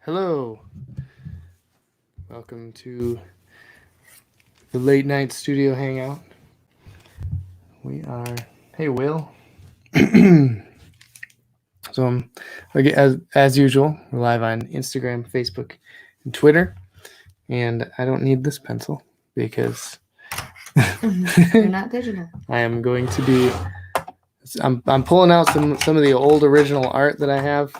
Hello. Welcome to the late night studio hangout. We are, hey Will. So as usual, we're live on Instagram, Facebook, and Twitter. And I don't need this pencil because You're not digital. I am going to be. I'm pulling out some of the old original art that I have,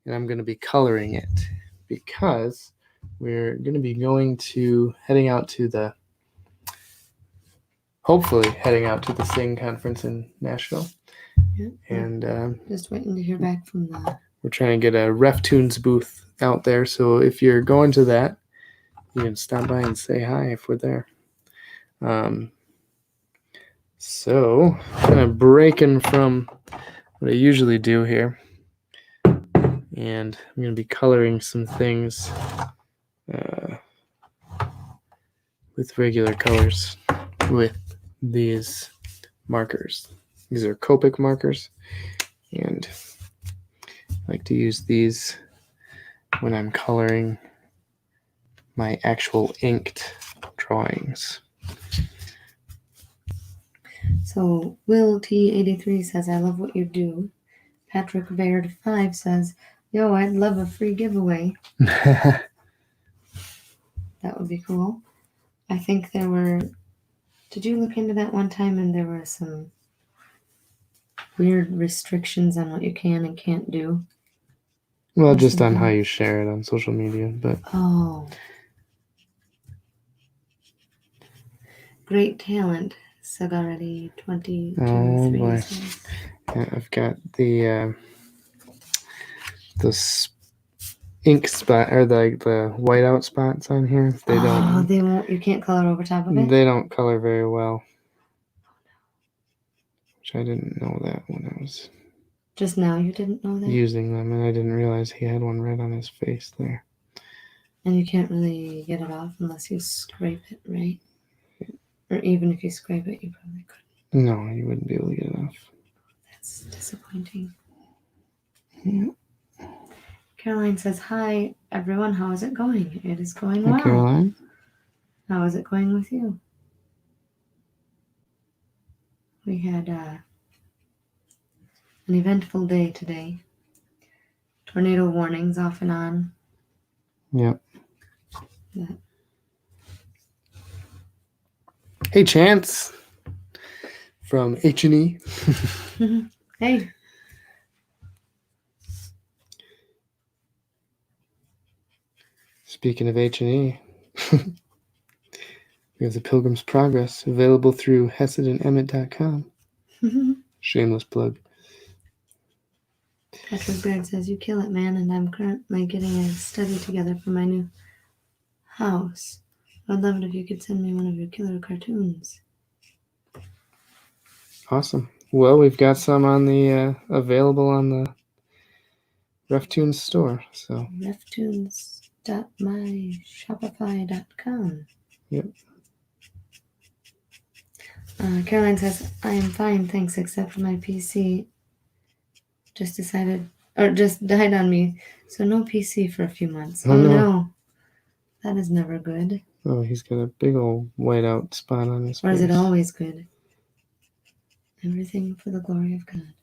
and I'm going to be coloring it because we're going to be hopefully heading out to the Sing conference in Nashville. Yeah. And just waiting to hear back from the. We're trying to get a RefTunes booth out there. So if you're going to that, you can stop by and say hi if we're there. So I'm kind of breaking from what I usually do here. And I'm going to be coloring some things with regular colors with these markers. These are Copic markers. And I like to use these when I'm coloring my actual inked drawings. So Will T83 says, I love what you do. Patrick Baird 5 says, yo, I'd love a free giveaway. That would be cool. I think there were, did you look into that one time and there were some weird restrictions on what you can and can't do? Well, just on how you share it on social media, but. Oh. Great talent. Sagarati 22. Oh boy. Yeah, I've got the ink spot or the whiteout spots on here. They won't. You can't color over top of it. They don't color very well. Which I didn't know that when I was. Just now you didn't know that? Using them, and I didn't realize he had one right on his face there. And you can't really get it off unless you scrape it, right? Or even if you scrape it, you probably couldn't. No, you wouldn't be able to get it off. That's disappointing. Yeah. Caroline says, hi, everyone. How is it going? It is going well. Hi, Caroline. How is it going with you? We had an eventful day today. Tornado warnings off and on. Yep. Yeah. Hey, Chance from H&E. Hey. Speaking of H&E, we have the Pilgrim's Progress available through HessedandEmmett.com. Shameless plug. Patrick Baird says, you kill it, man, and I'm currently getting a study together for my new house. I'd love it if you could send me one of your killer cartoons. Awesome. Well, we've got some on the available on the RefTunes store. So reftunes.myshopify.com. Yep. Caroline says, I am fine, thanks, except for my PC just died on me. So no PC for a few months. Oh no. That is never good. Oh, he's got a big old whiteout spot on his face. Or is it always good? Everything for the glory of God.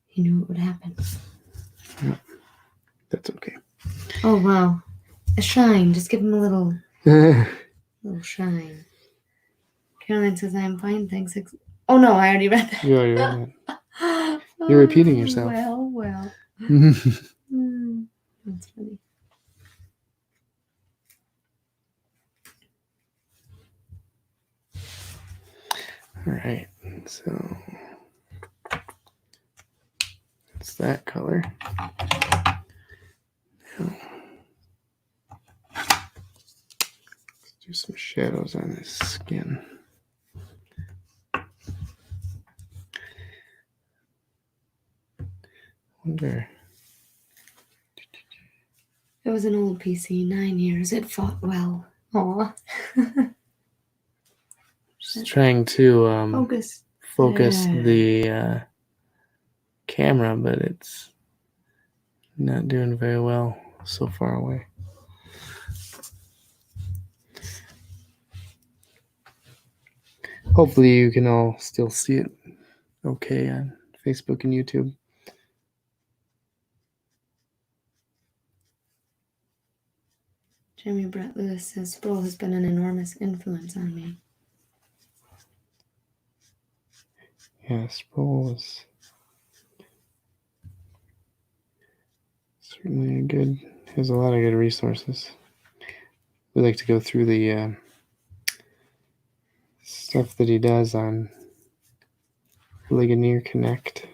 He knew it would happen. Yeah. That's okay. Oh, wow. A shine. Just give him a little shine. Caroline says, I am fine, thanks. Oh, no, I already read that. You already read that. You're repeating yourself. Well. That's funny. All right, so that's that color. Now, let's do some shadows on his skin. Wonder. It was an old PC, 9 years. It fought well. Aw. Just trying to focus there. The camera, but it's not doing very well. so far away. Hopefully you can all still see it okay on Facebook and YouTube. Jeremy Brett Lewis says Sproul has been an enormous influence on me. Yeah, Sproul is certainly has a lot of good resources. We like to go through the stuff that he does on Ligonier Connect.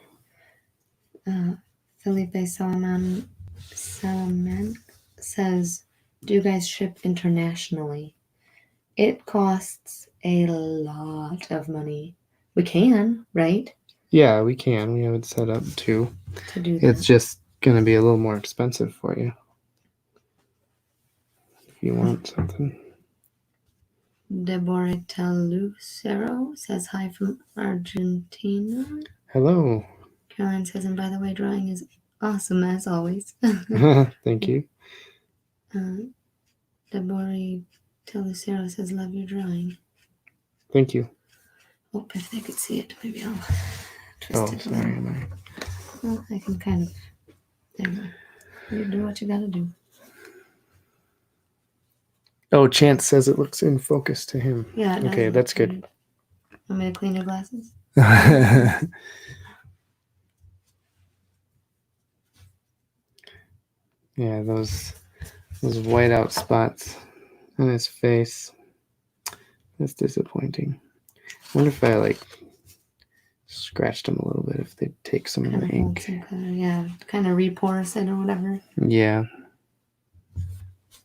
Felipe Salaman says, do you guys ship internationally? It costs a lot of money. We can, right? Yeah, we can. We have it set up too. To do that. It's just going to be a little more expensive for you if you want something. Deborah Lucero says hi from Argentina. Hello. Caroline says, and by the way, drawing is awesome as always. Thank you. Deborah Lucero says, love your drawing. Thank you. Oh, if they could see it, maybe I'll twist it a Sorry. little. Well, I can kind of. There you go. You do what you gotta do. Oh, Chance says it looks in focus to him. Yeah. It Okay, does that's look good. Want me to clean your glasses? Yeah, those whiteout spots on his face. That's disappointing. I wonder if I scratched them a little bit, if they'd take some of the ink. Yeah, kind of reporous it or whatever. Yeah.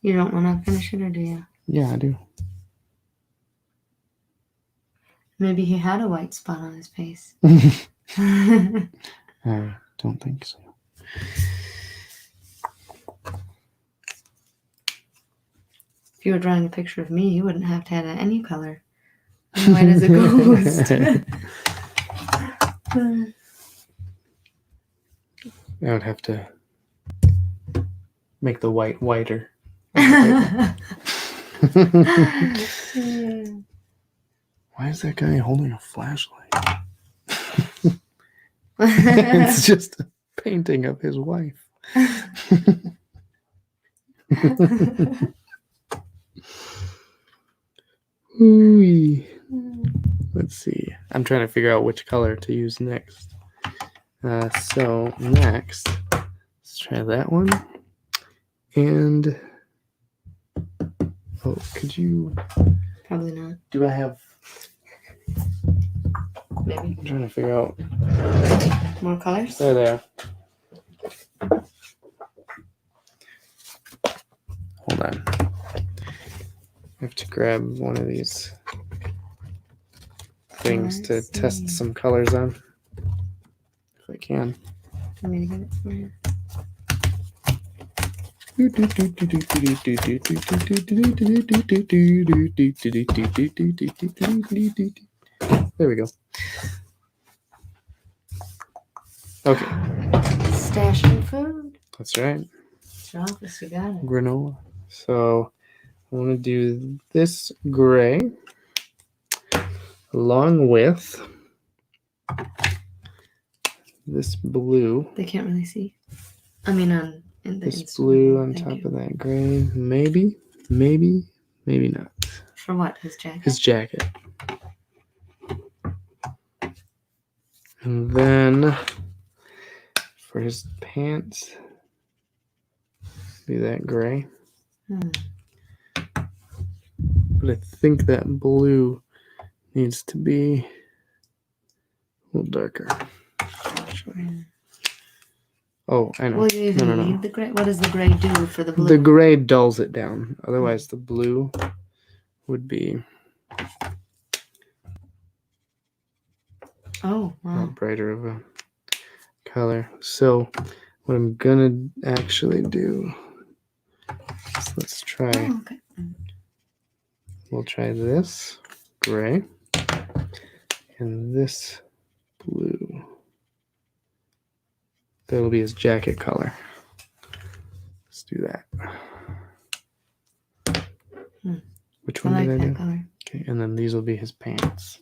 You don't want to finish it, or do you? Yeah, I do. Maybe he had a white spot on his face. I don't think so. If you were drawing a picture of me, you wouldn't have to have any color. I'm white as a ghost. I would have to make the white whiter. Why is that guy holding a flashlight? It's just a painting of his wife. Ooh. Let's see. I'm trying to figure out which color to use next. So next, let's try that one. And could you? Probably not. Do I have? Maybe. I'm trying to figure out. More colors? There. Hold on. I have to grab one of these things to test some colors on. If I can. Want me to get it for you? There we go. Okay. Stashing food. That's right. Office, you got it. Granola. So I want to do this gray along with this blue. They can't really see. I mean, in the this Instagram. Blue on top of that gray. Maybe not. For what? His jacket? His jacket. And then for his pants, be that gray. But I think that blue needs to be a little darker. Actually. Oh, I know. Well, you even No. need the gray. What does the gray do for the blue? The gray dulls it down. Otherwise, the blue would be wow. brighter of a color. So what I'm gonna actually do is let's try. Oh, okay. We'll try this gray and this blue. That'll be his jacket color. Let's do that. Which I one like did I that do? color. Okay, and then these will be his pants.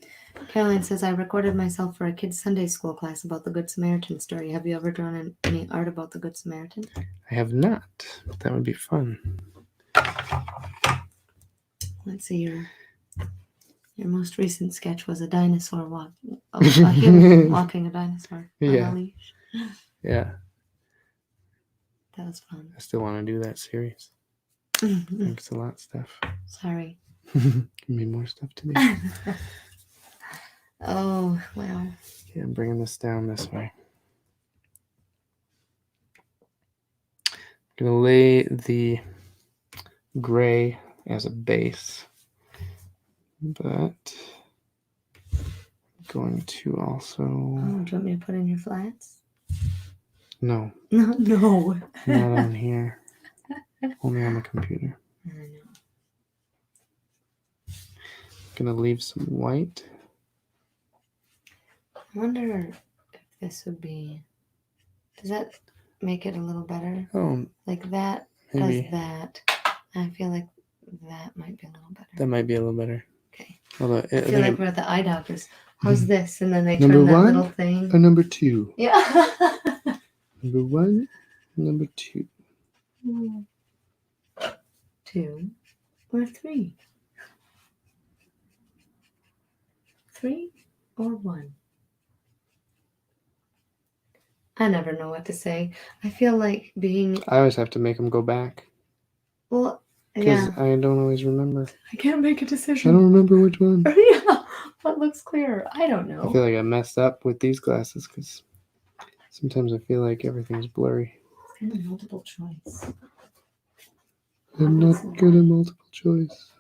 Caroline says, I recorded myself for a kid's Sunday school class about the Good Samaritan story. Have you ever drawn any art about the Good Samaritan? I have not, but that would be fun. Let's see, your most recent sketch was a dinosaur a human walking a dinosaur on Yeah. a leash. Yeah, That was fun. I still want to do that series. Thanks a lot, Steph. Sorry. Give me more stuff to do. Oh, wow. Okay, I'm bringing this down this way. I'm going to lay the gray as a base, but I'm going to also... Oh, do you want me to put in your flats? No, No. not on here. Only on the computer. I know. Gonna leave some white. I wonder if this would be... Does that make it a little better? Oh, Like that maybe. does that. I feel like that might be a little better. That might be a little better. Okay. Although I feel like we're at the eye doctors. How's this? And then they Number turn that one little thing. or number two? Yeah. Number one, number two. 2 or 3? 3 or 1? I never know what to say. I feel like being... I always have to make them go back. Well, Because yeah. I don't always remember. I can't make a I decision. don't remember which one. Yeah. What looks clearer? I don't I know. feel like I messed up with these glasses because sometimes I feel like everything's blurry. It's kind of multiple choice. I'm not good at multiple choice.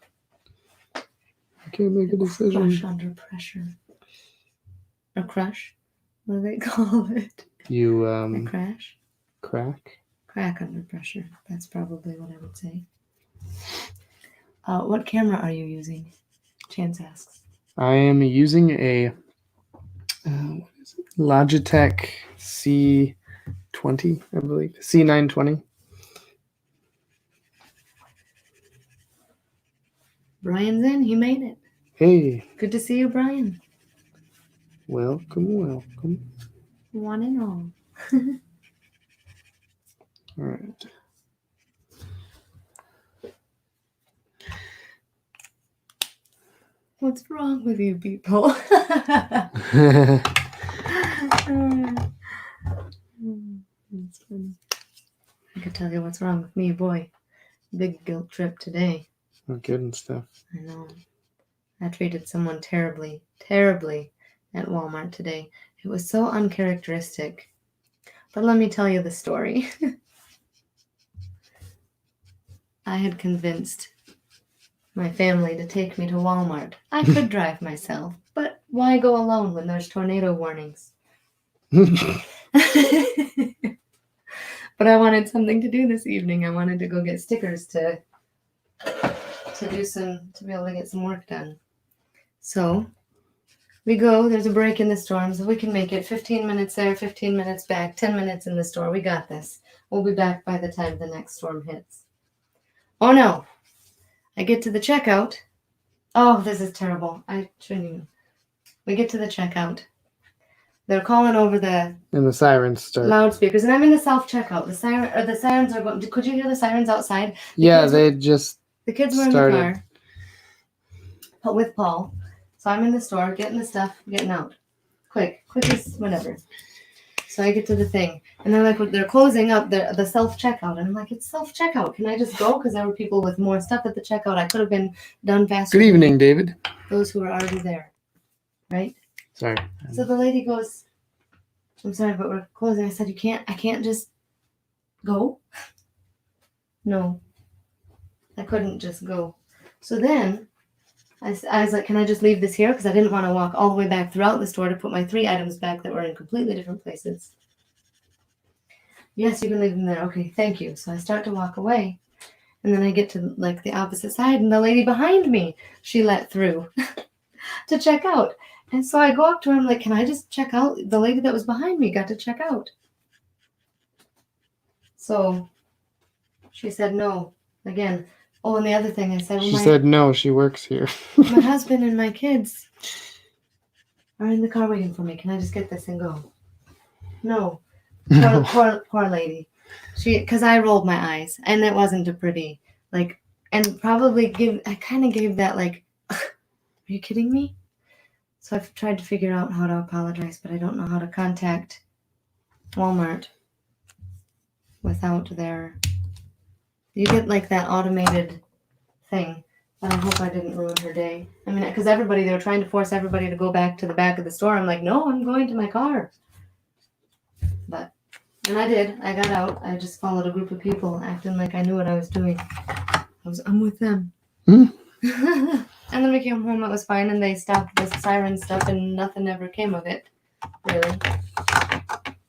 I can't make a decision. Crush under pressure. Or crush? What do they call it? You Or crash? crack? Crack under pressure. That's probably what I would say. What camera are you using? Chance asks. I am using a what is it? Logitech C20, I believe. C920. Brian's in. He made it. Hey, Good to see you, Brian. welcome. One and all. All right. What's wrong with you people? That's funny. I could tell you what's wrong with me, boy. Big guilt trip today. Not good and stuff. I know. I treated someone terribly at Walmart today. It was so uncharacteristic. But let me tell you the story. I had convinced my family to take me to Walmart. I could drive myself, but why go alone when there's tornado warnings? But I wanted something to do this evening. I wanted to go get stickers to be able to get some work done. So we go, there's a break in the storm, so we can make it 15 minutes there, 15 minutes back, 10 minutes in the store. We got this. We'll be back by the time the next storm hits. Oh no. I get to the checkout. Oh, this is terrible. I shouldn't even. We get to the checkout. They're calling over the And the sirens start. loudspeakers, and I'm in the self-checkout. The sirens are going. Could you hear the sirens outside? They just The kids were started. in the car with Paul. So I'm in the store, getting the stuff, getting out. Quick as whatever. So I get to the thing, and they're closing up the self-checkout, and I'm like, it's self-checkout. Can I just go? Because there were people with more stuff at the checkout. I could have been done faster. Good evening, David. Those who were already there, right? Sorry. So the lady goes, I'm sorry, but we're closing. I said, I can't just go. No, I couldn't just go. So then I was like, can I just leave this here? Because I didn't want to walk all the way back throughout the store to put my 3 items back that were in completely different places. Yes, you can leave them there. Okay, thank you. So I start to walk away. And then I get to like the opposite side, and the lady behind me, she let through to check out. And so I go up to her, I'm like, can I just check out? The lady that was behind me got to check out. So She said no. Again. Oh, and the other thing I said, She said no, she works here. my husband and my kids are in the car waiting for me. Can I just get this and go? No. Poor lady. Because I rolled my eyes, and it wasn't a pretty, like, and probably I kind of gave that, like, are you kidding me? So I've tried to figure out how to apologize, but I don't know how to contact Walmart without you get, like, that automated thing. But I hope I didn't ruin her day. I mean, because they were trying to force everybody to go back to the back of the store. I'm like, no, I'm going to my car. And I did. I got out. I just followed a group of people, acting like I knew what I was doing. I'm with them. And then we came home. It was fine, and they stopped the siren stuff, and nothing ever came of it, really.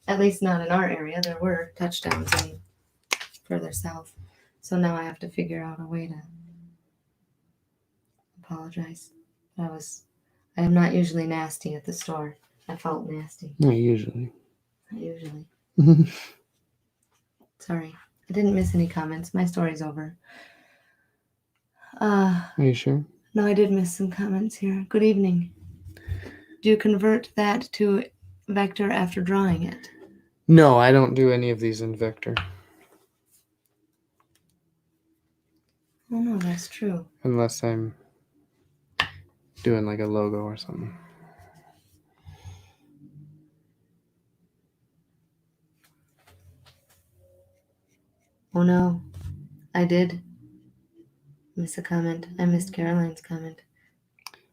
At least not in our area. There were touchdowns further south. So now I have to figure out a way to apologize. I am not usually nasty at the store. I felt nasty. Not usually. Not usually. Sorry. I didn't miss any comments. My story's over. Are you sure? No, I did miss some comments here. Good evening. Do you convert that to vector after drawing it? No, I don't do any of these in vector. Oh, no, that's true. Unless I'm doing like a logo or something. Oh, no. I did miss a comment. I missed Caroline's comment.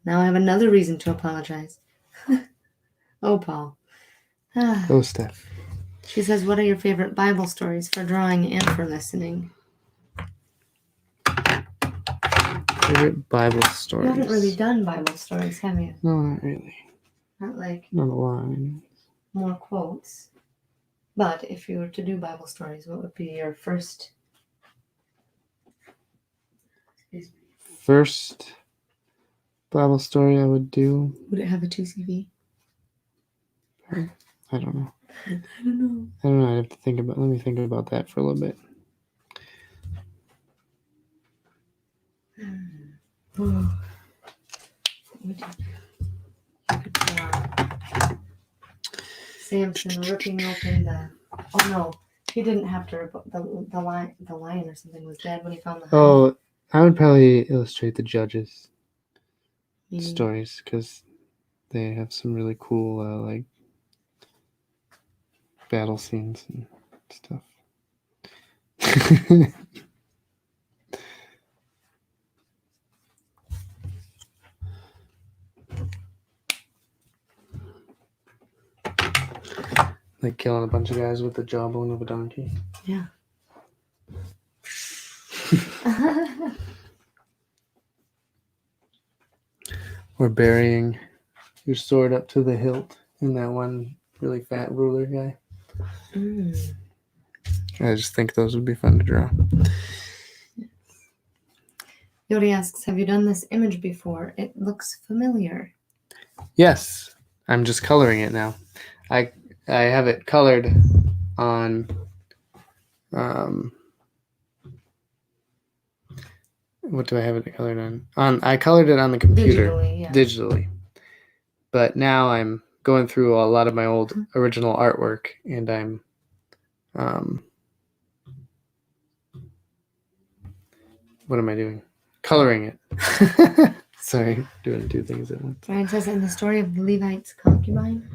Now I have another reason to apologize. Oh, Paul. Oh, Steph. She says, what are your favorite Bible stories for drawing and for listening? Favorite Bible stories? You haven't really done Bible stories, have you? No, not really. Not like Not a lot. more quotes. But if you were to do Bible stories, what would be your first? First Bible story I would do? Would it have a 2CV? I don't know. I don't know. I have to think about. Let me think about that for a little bit. Oh. You could draw Samson ripping open the. Oh no, he didn't have to rip the lion. The lion or something was dead when he found the. Oh, I would probably illustrate the judges' stories because they have some really cool like battle scenes and stuff. Like killing a bunch of guys with the jawbone of a donkey. Yeah. Or burying your sword up to the hilt in that one really fat ruler guy. I just think those would be fun to draw. Yogi asks, have you done this image before? It looks familiar. Yes, I'm just coloring it now. I have it colored on what do I have it colored on? I colored it on the computer digitally. But now I'm going through a lot of my old original artwork and I'm what am I doing? Coloring it. Sorry, doing two things at once. Ryan says in the story of the Levite's concubine.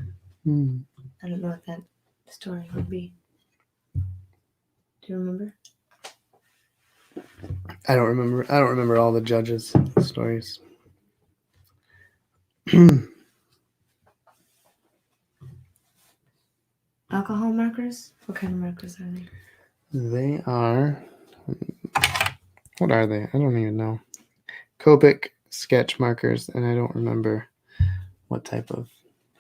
I don't know what that story would be. Do you remember? I don't remember all the judges' stories. Alcohol markers? What kind of markers are they? They are. What are they? I don't even know. Copic sketch markers, and I don't remember what type of.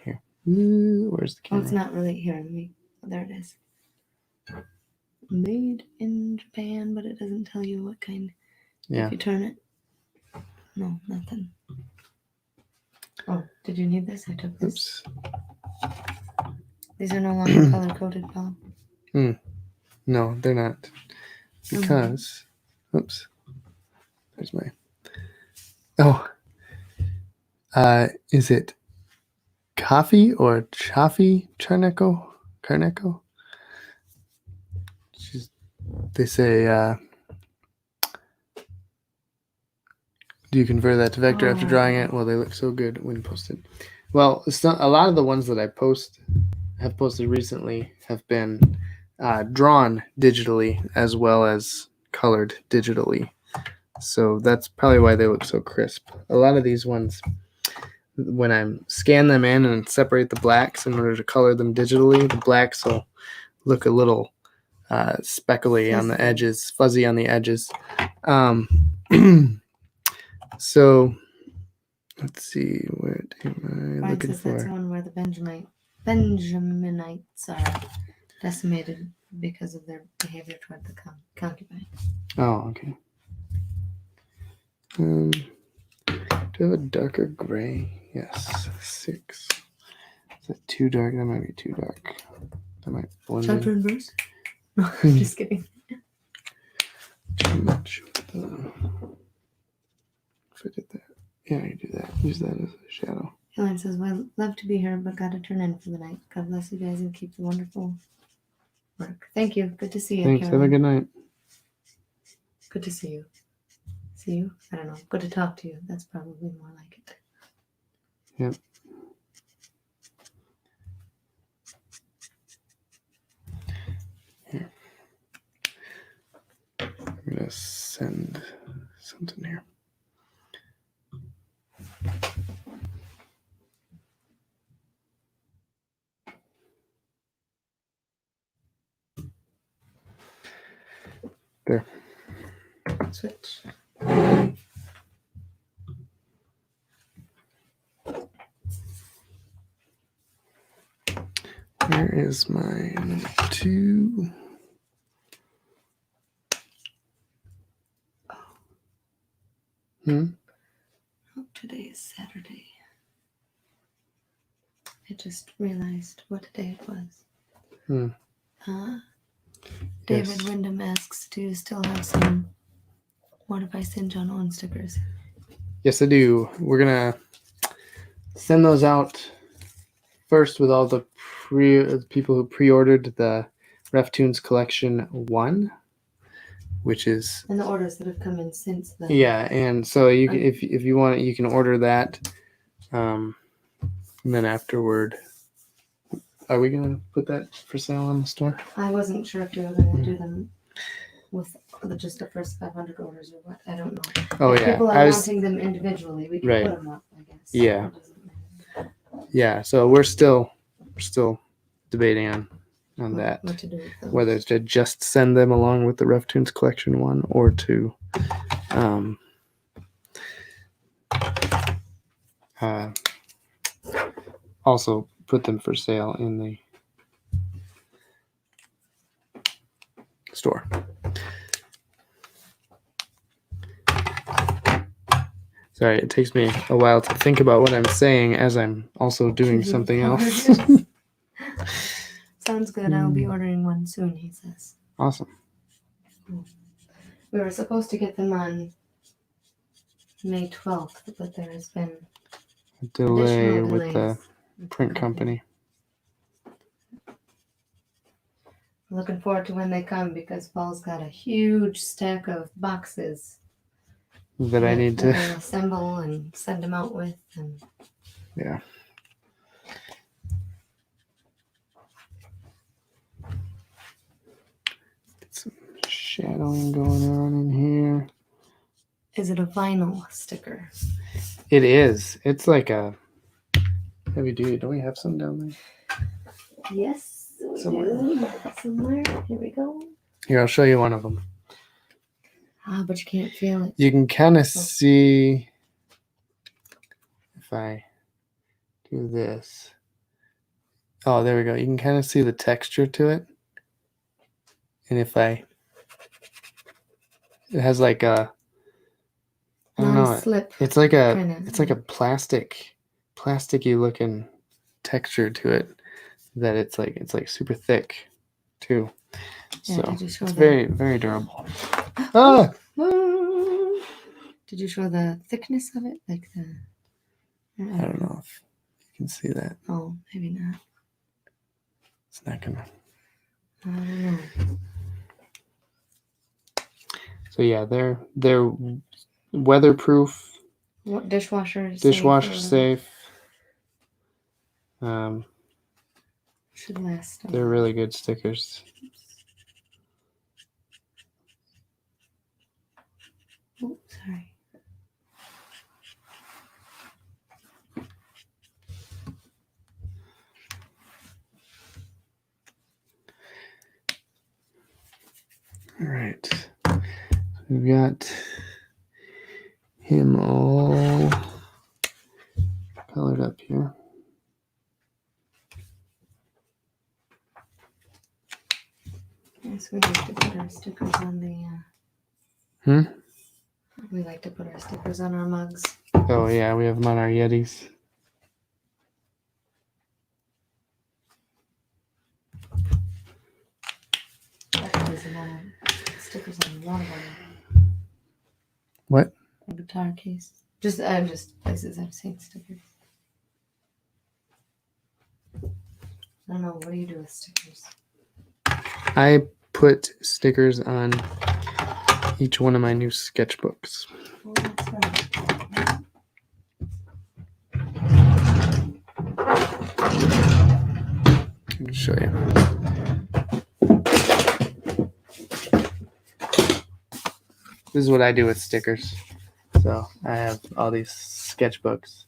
Here. Where's the camera? Oh, it's not really here. There it is. Made in Japan, but it doesn't tell you what kind. Yeah. If you turn it. No, nothing. Oh, did you need this? I took this. Oops. These are no longer color-coded, Paul. No, they're not. because, oops, there's my, is it coffee or chaffee Carneco? They say, do you convert that to vector after drawing it? Well, they look so good when posted. Well, it's not, a lot of the ones that I have posted recently have been drawn digitally as well as colored digitally. So that's probably why they look so crisp. A lot of these ones, when I scan them in and separate the blacks in order to color them digitally, the blacks will look a little speckly on the edges, fuzzy on the edges. So let's see, what am I looking for? That's the one where the Benjaminites are decimated because of their behavior toward the concubine. Oh, okay. Do I have a darker gray? Yes, 6. Is that too dark? That might be too dark. That might blend in. Chapter and verse? No, I'm just kidding. Too much. If I did that. Yeah, you do that. Use that as a shadow. Helen says, well, love to be here, but gotta turn in for the night. God bless you guys and keep the wonderful work. Thank you. Good to see you, Thanks. Caroline. Have a good night. Good to see you. See you? I don't know. Good to talk to you. That's probably more like it. Yep. Here. I'm going to send something here. There. Switch. Where is my number 2? Oh, today is Saturday. I just realized what day it was. David Yes. Wyndham asks, do you still have some What If I Singe on On stickers? Yes, I do. We're going to send those out first with all the people who pre-ordered the RefTunes Collection 1, which is... And the orders that have come in since then. Yeah, and so you can, if you want it, you can order that. And then afterward... Are we going to put that for sale on the store? I wasn't sure if you were going to do them with just the first 500 orders or what. I don't know. Oh, if yeah. people are wanting them individually, we can put them up, I guess. Yeah. Yeah, so we're still debating on that. What to do with those. Whether it's to just send them along with the RefTunes Collection 1 or to also put them for sale in the store. Sorry, it takes me a while to think about what I'm saying as I'm also doing something else. Sounds good. I'll be ordering one soon, he says. Awesome. We were supposed to get them on May 12th, but there has been A delay additional with the delays. print company. Looking forward to when they come because Paul's got a huge stack of boxes That I need to assemble and send them out with. And yeah. Get some shadowing going on in here. is it a vinyl sticker? It is. It's like a heavy duty. Don't we have some down there? Yes, we Somewhere. do. Somewhere. Here we go. Here, I'll show you one of them. But you can't feel it. You can kind of see if I do this. Oh, there we go. You can kind of see the texture to it. And if it has like a, I don't know. Slip. It's like a kinda. it's like a plasticky looking texture to it that it's like super thick. too. Yeah, So did you show it's that? very, very durable. Ah! Did you show the thickness of it? Like the. I don't know if you can see that. Oh, maybe not. It's not gonna. I don't know. So yeah, they're weatherproof, What dishwasher? dishwasher safe. safe. Should last. They're really good stickers. Oh, sorry. All right, we've got him all colored up here. Yes, we like to put our stickers on the. We like to put our stickers on our mugs. Oh yeah, we have them on our Yetis. There's a lot of stickers on a lot of our What? guitar case. Just places I've seen stickers. I don't know. What do you do with stickers? I put stickers on each one of my new sketchbooks. Oh, that's right. I can show you. This is what I do with stickers. So I have all these sketchbooks.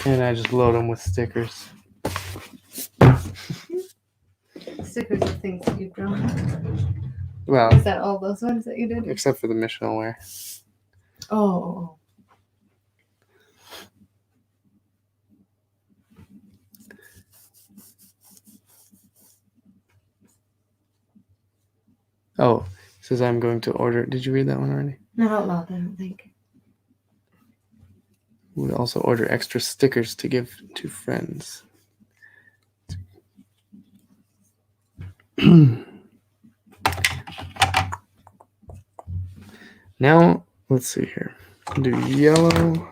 And I just load them with stickers. Stickers are things that you've drawn. Well, Is that all those ones that you did? except for the missional wear. Oh. Oh, it says I'm going to order. Did you read that one already? Not out loud, I don't think. We'll also order extra stickers to give to friends. Now, let's see here. Do yellow.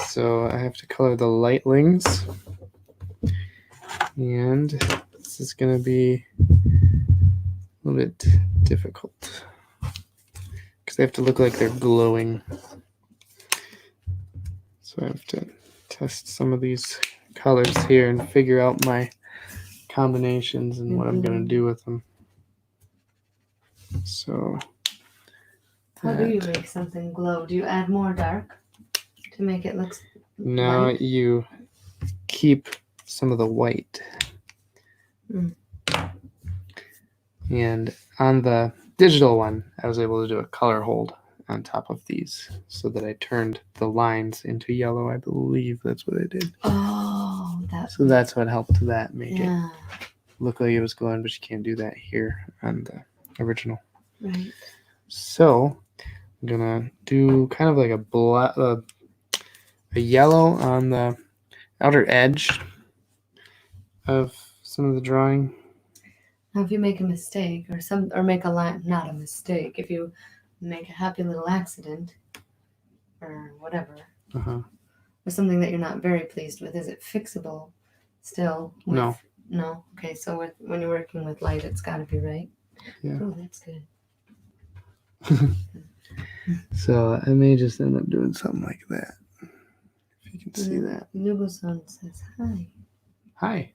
So I have to color the lightlings. And this is going to be a little bit difficult because they have to look like they're glowing. So I have to test some of these colors here and figure out my combinations and what I'm going to do with them. So how do you make something glow? Do you add more dark to make it look now light? You keep some of the white. And on the digital one, I was able to do a color hold on top of these so that I turned the lines into yellow. I believe that's what I did. Oh, so that's what helped that make it look like it was glowing, but you can't do that here on the original. Right. So I'm gonna do kind of like a yellow on the outer edge of some of the drawing. Now, if you make a mistake or make a line, not a mistake, if you make a happy little accident or whatever, or something that you're not very pleased with, is it fixable still? No. No? Okay, so when you're working with light, it's got to be right. Yeah. Oh, that's good. So I may just end up doing something like that. If you can see that. Nubo-san says hi. Hi.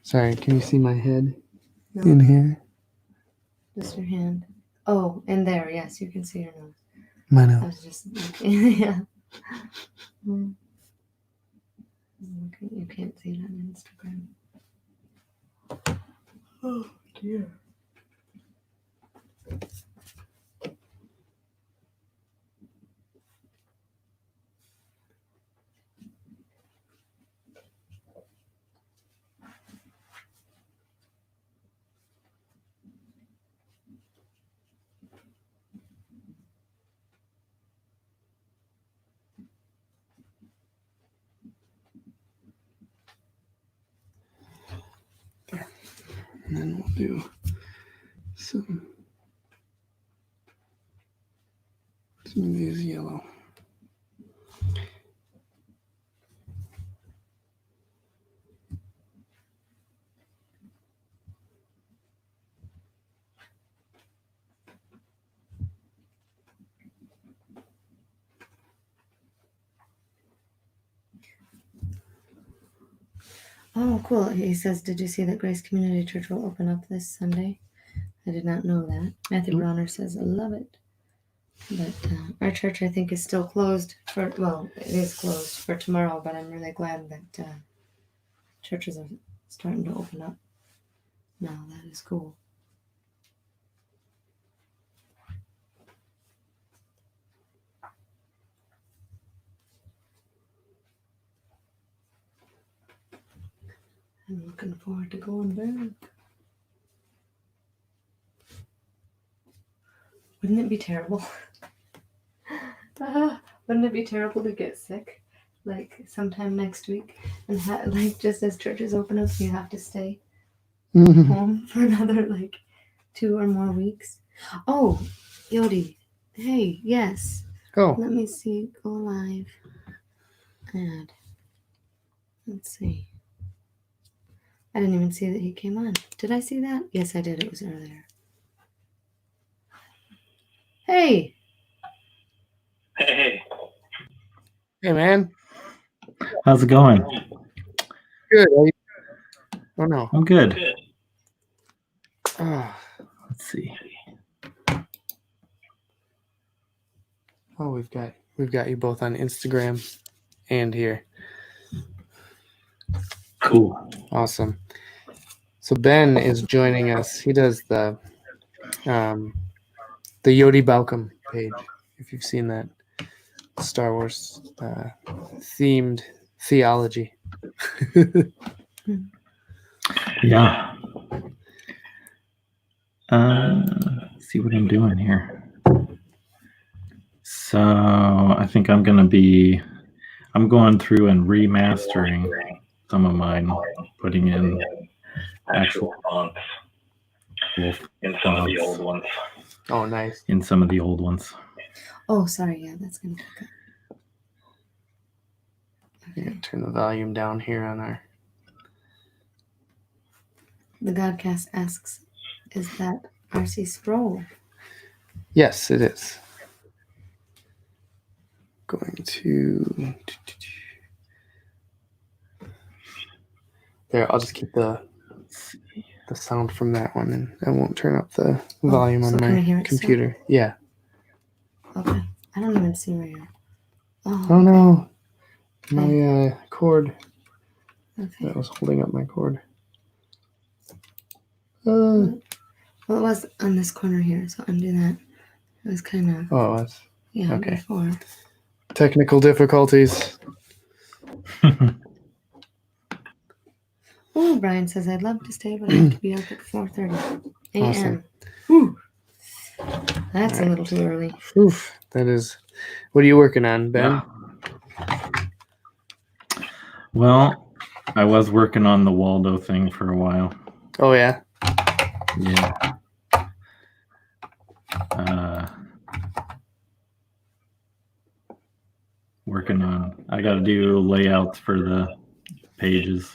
Sorry, can you see my head in here? Just your hand. Oh, and there, yes, you can see your nose. My I nose. was just yeah. You can't see it on Instagram. Oh dear. And then we'll do some of these yellow. Oh, cool. He says, did you see that Grace Community Church will open up this Sunday? I did not know that. Matthew Nope. Bronner says, I love it. But our church, I think, is still closed for, well, it is closed for tomorrow, but I'm really glad that churches are starting to open up now. That is cool. I'm looking forward to going back. Wouldn't it be terrible? Wouldn't it be terrible to get sick, like sometime next week, and like just as churches open up, you have to stay home for another like 2 or more weeks? Oh, Yogi. Hey, yes. Oh, Let me see. Go live. Add. Let's see. I didn't even see that he came on. Did I see that? Yes, I did. It was earlier. Hey. Hey. hey, man. How's it going? Good. Oh, no. I'm good. Oh, Let's see. oh, we've got you both on Instagram and here. Cool. Awesome. So Ben is joining us. He does the Yogi Balcom page, if you've seen that. Star Wars themed theology. Yeah. Let's see what I'm doing here. So I think I'm going through and remastering some of mine, putting in actual fonts in some of the old ones. Oh, nice. In some of the old ones. Oh, sorry. Yeah, that's going to pick up. Yeah, turn the volume down here on our... The Godcast asks, is that R.C. Sproul? Yes, it is. Going to... There, I'll just keep the sound from that one, and I won't turn up the volume on my computer. Still? Yeah. Okay. I don't even see where you're... Oh no. My cord. Okay. That was holding up my cord. Well, it was on this corner here, so undo that. It was kind of... Oh, it was? Yeah, okay. Before. Technical difficulties. Oh, Brian says, I'd love to stay, but I have to be up at 4:30 a.m. Awesome. Whew. That's a little too early. Oof, that is... What are you working on, Ben? Yeah. Well, I was working on the Waldo thing for a while. Oh, yeah? Yeah. Working on... I got to do layouts for the pages,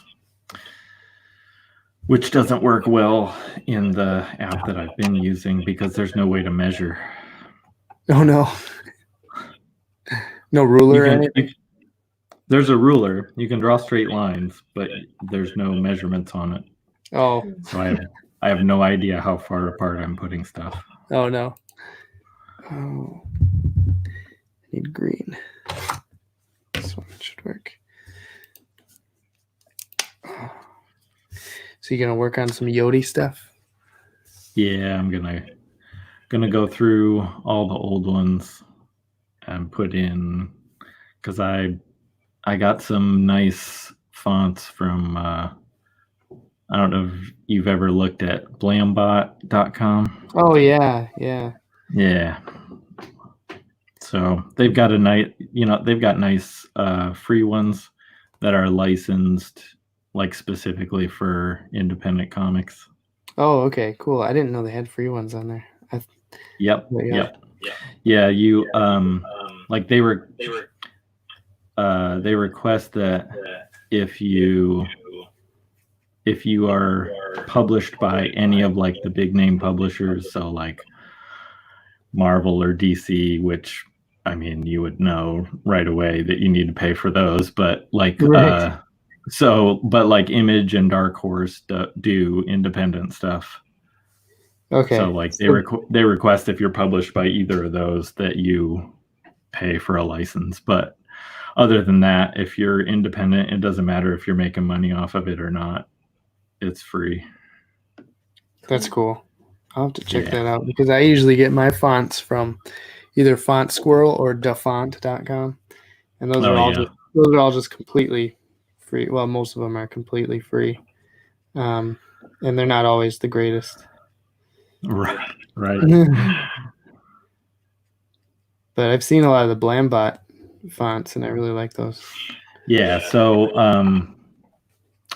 which doesn't work well in the app that I've been using because there's no way to measure. Oh, no. No ruler or anything? There's a ruler. You can draw straight lines, but there's no measurements on it. Oh. So I have no idea how far apart I'm putting stuff. Oh, no. Oh. I need green. This one should work. Oh. So you're gonna work on some Yogi stuff? Yeah, I'm gonna go through all the old ones and put in, because I got some nice fonts from I don't know if you've ever looked at blambot.com. Oh yeah. Yeah. So they've got nice free ones that are licensed like specifically for independent comics. Oh, okay, cool. I didn't know they had free ones on there. Yep. But yeah. Yeah. You like they request that if you are published by any of like the big name publishers, so like Marvel or DC, which I mean you would know right away that you need to pay for those, but like Right. but like Image and Dark Horse do independent stuff. Okay. So like they request if you're published by either of those that you pay for a license, but other than that, if you're independent, it doesn't matter if you're making money off of it or not. It's free. That's cool. I'll have to check Yeah. that out because I usually get my fonts from either Font Squirrel or dafont.com. And those Oh, are all yeah. just completely free. Well, most of them are completely free. And they're not always the greatest. Right. But I've seen a lot of the Blambot fonts and I really like those. Yeah, so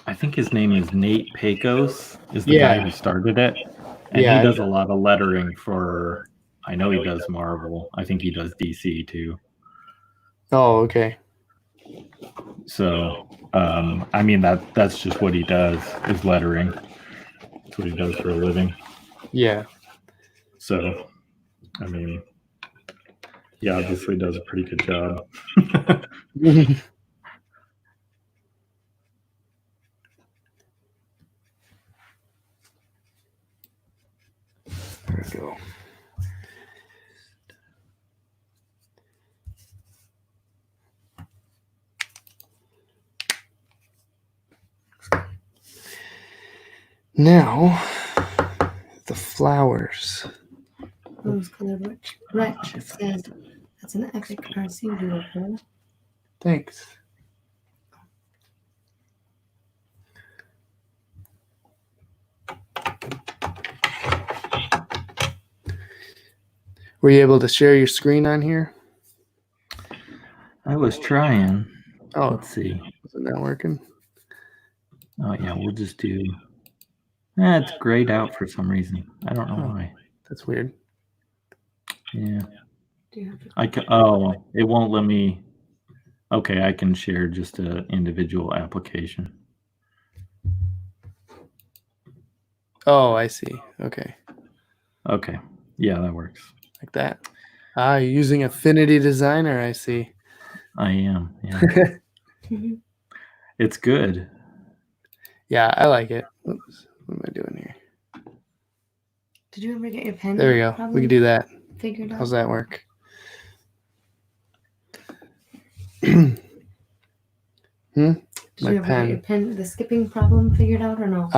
I think his name is Nate Pecos, is the guy who started it. And Yeah. he does a lot of lettering for, I know he does Marvel. I think he does DC too. Oh, okay. So, I mean, that's just what he does, is lettering. That's what he does for a living. Yeah. So, I mean, he obviously does a pretty good job. There we go. Now, the flowers. Rose colored wretch says that's an epic RC duo. Thanks. Were you able to share your screen on here? I was trying. Oh, Let's see. isn't that working? Oh, yeah, we'll just do... it's grayed out for some reason. I don't know why. That's weird. Yeah. It won't let me... Okay, I can share just an individual application. Oh, I see. Okay. Okay. Yeah, that works. Like that. You're using Affinity Designer, I see. I am, yeah. It's good. Yeah, I like it. Oops. What am I doing here? Did you ever get your pen? There we go. We can do that. Figured out. How's that work? Did My you ever pen. get your pen, the skipping problem figured out or no?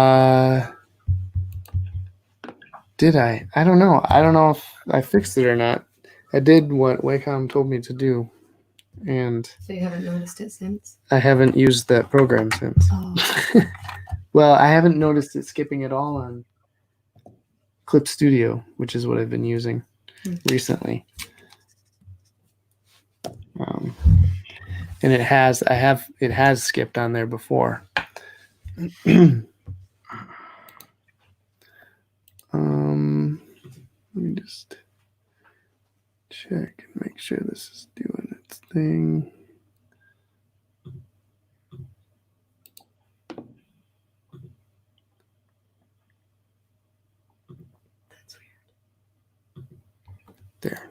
Did I? I don't know. I don't know if I fixed it or not. I did what Wacom told me to do, and So you haven't noticed it since? I haven't used that program since. Oh. Well, I haven't noticed it skipping at all on Clip Studio, which is what I've been using recently. And it has skipped on there before. Let me just check and make sure this is doing its thing. That's weird. There.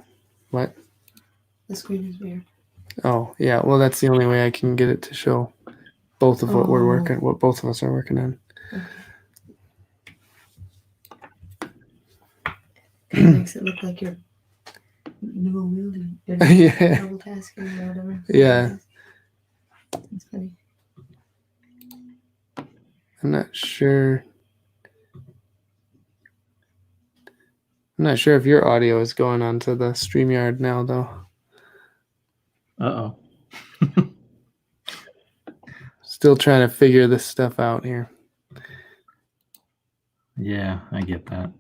What? The screen is weird. Oh, yeah. Well, that's the only way I can get it to show both of what what both of us are working on. Okay. It makes it look like you're dual wielding. Yeah. Double tasking or whatever. Yeah. That's funny. I'm not sure if your audio is going onto the StreamYard now, though. Uh-oh. Still trying to figure this stuff out here. Yeah, I get that.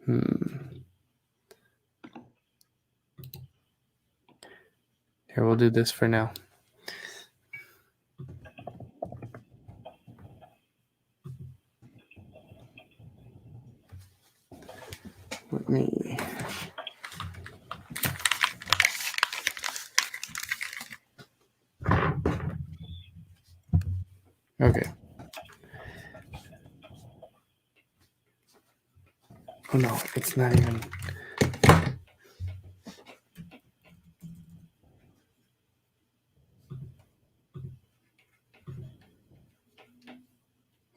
Here, we'll do this for now. Okay. Oh no, it's not even.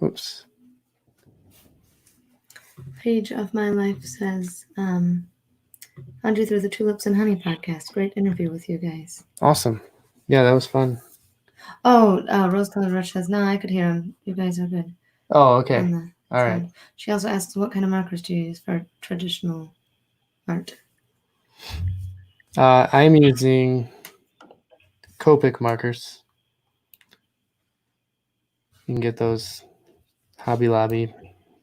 Oops. Page of My Life says, found you through the Tulips and Honey podcast. Great interview with you guys. Awesome. Yeah, that was fun. Oh, Rose Colored Rush says, no, I could hear him. You guys are good. Oh, okay. On the All right. sound. She also asks, what kind of markers do you use for traditional art? I'm using Copic markers. You can get those Hobby Lobby,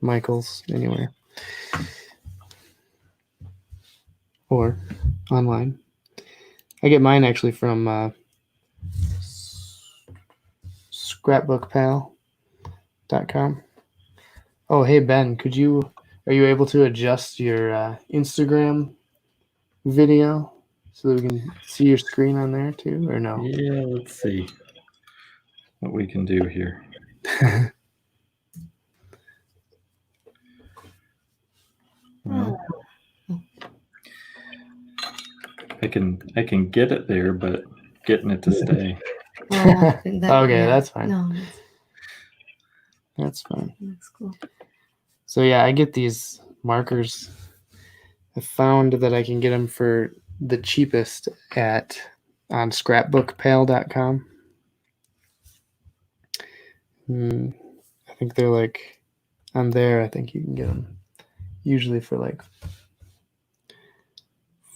Michaels, anywhere. Or online. I get mine actually from scrapbookpal.com. Oh, hey Ben, are you able to adjust your Instagram video so that we can see your screen on there too, or no? Yeah, let's see what we can do here. Well, I can get it there, but getting it to stay. Oh, Okay, that's fine. No, That's fine. that's cool. So yeah, I get these markers. I found that I can get them for the cheapest on scrapbookpal.com. I think they're like on there. I think you can get them usually for like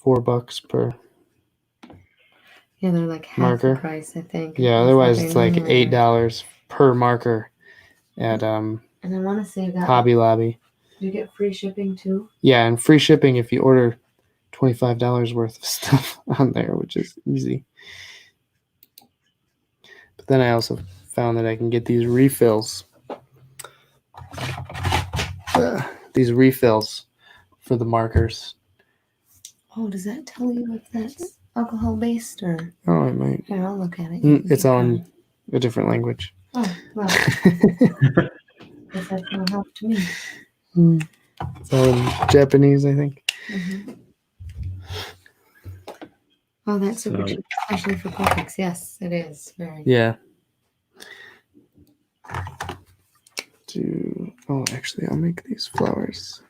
$4 per. Yeah, they're like half marker. the price, I think. Yeah, of otherwise what it's they like normally are. $8 per marker at And I want to say you got Hobby Lobby. Do you get free shipping too? Yeah, and free shipping if you order $25 worth of stuff on there, which is easy. But then I also found that I can get these refills. These refills for the markers. Oh, does that tell you if that's alcohol based or? Oh, it might. Here, I'll look at it. It's on a different language. Oh, well. I guess that's no help to me. It's all in Japanese, I think. Mm-hmm. Oh, that's super cheap, especially for Copics. Yes, it is. Very. Yeah. Actually, I'll make these flowers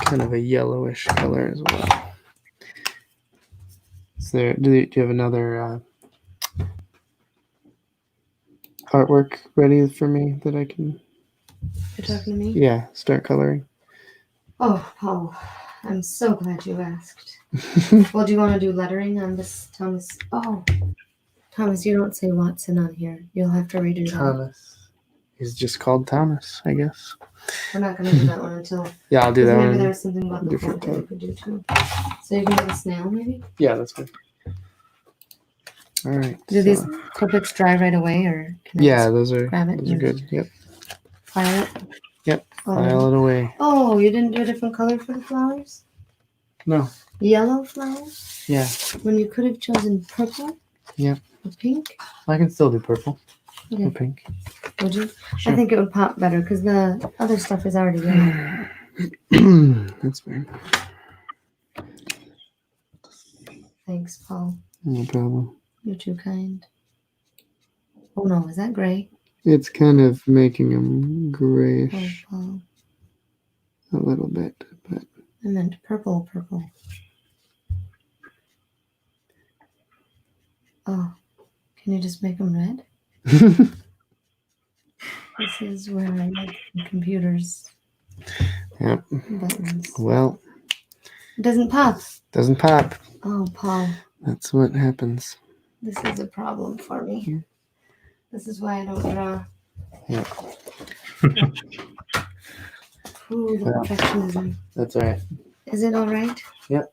kind of a yellowish color as well. So do you have another artwork ready for me that I can? You're talking to me? Yeah, start coloring. Oh, Paul, I'm so glad you asked. Well, do you want to do lettering on this, Thomas? Oh, Thomas, you don't say Watson on here. You'll have to redo that. Thomas. He's just called Thomas, I guess. We're not going to do that one until. Yeah, I'll do that maybe one. there's something about the different font that we could do too. So you can do the snail, maybe? Yeah, that's good. All right. Do these Copics dry right away, or can I those are grab it? Those are good. Yep. File it? Yep. File it away. Oh, you didn't do a different color for the flowers? No. Yellow flowers? Yeah. When you could have chosen purple? Yep. Or pink? I can still do purple. Okay. Or pink. Would you? Sure. I think it would pop better because the other stuff is already yellow. That's fair. Thanks, Paul. No problem. You're too kind. Oh no, is that gray? It's kind of making them Oh, grayish Paul. a little bit, but I meant purple. Oh, can you just make them red? This is where I like computers. Yep. Buttons. Well, It doesn't pop. doesn't pop. Oh, Paul. That's what happens. This is a problem for me. Yeah. This is why I don't draw. Yeah. Ooh, the perfectionism. That's all right. Is it all right? Yep.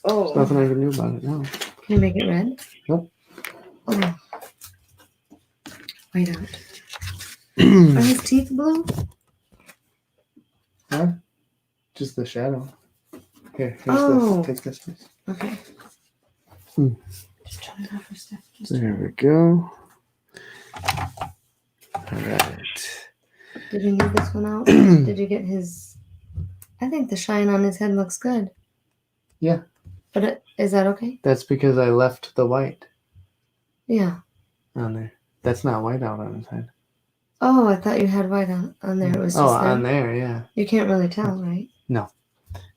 Oh. There's nothing I can do about it now. Can you make it red? Nope. Oh. White out. Are his teeth blue? Huh? Just the shadow. Here's Oh. this. Take this piece. Okay. Hmm. Just trying to offer stuff. There we go. All right. Did you need this one out? Did you get his? I think the shine on his head looks good. Yeah. But is that okay? That's because I left the white Yeah. on there. That's not white out on his head. Oh, I thought you had white on there. It was just on there, yeah. You can't really tell, right? No.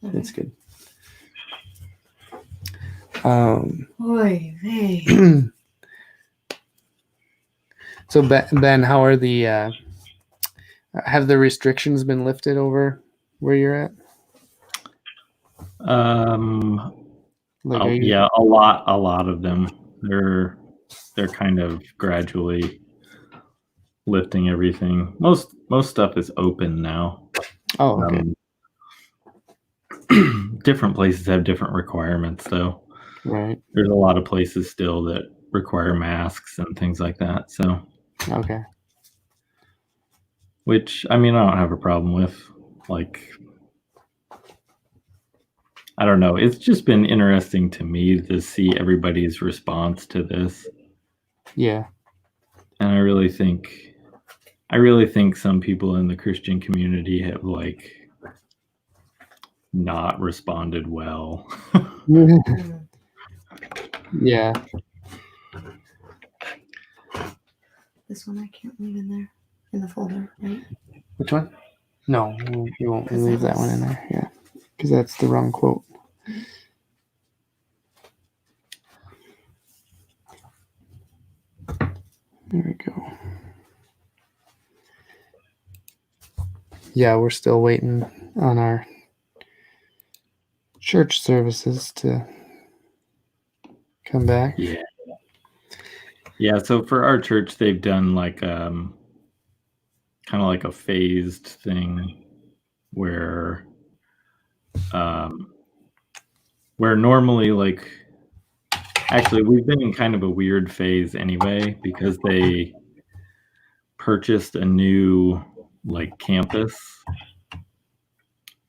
Okay. It's good. Oy vey. So Ben, how are the have the restrictions been lifted over where you're at? Like, are you... Yeah, a lot of them. They're kind of gradually lifting everything. Most stuff is open now. Oh, okay. Different places have different requirements, though. Right. There's a lot of places still that require masks and things like that. So, okay. Which, I mean, I don't have a problem with. Like, I don't know. It's just been interesting to me to see everybody's response to this. Yeah. And I really think some people in the Christian community have like not responded well. Yeah. This one I can't leave in there in the folder, right? Which one? No, you won't 'Cause leave that that one was- in there. Yeah, because that's the wrong quote. There we go. Yeah, we're still waiting on our church services to come back. Yeah. Yeah, so for our church they've done like kind of like a phased thing where normally, like, actually we've been in kind of a weird phase anyway because they purchased a new like campus,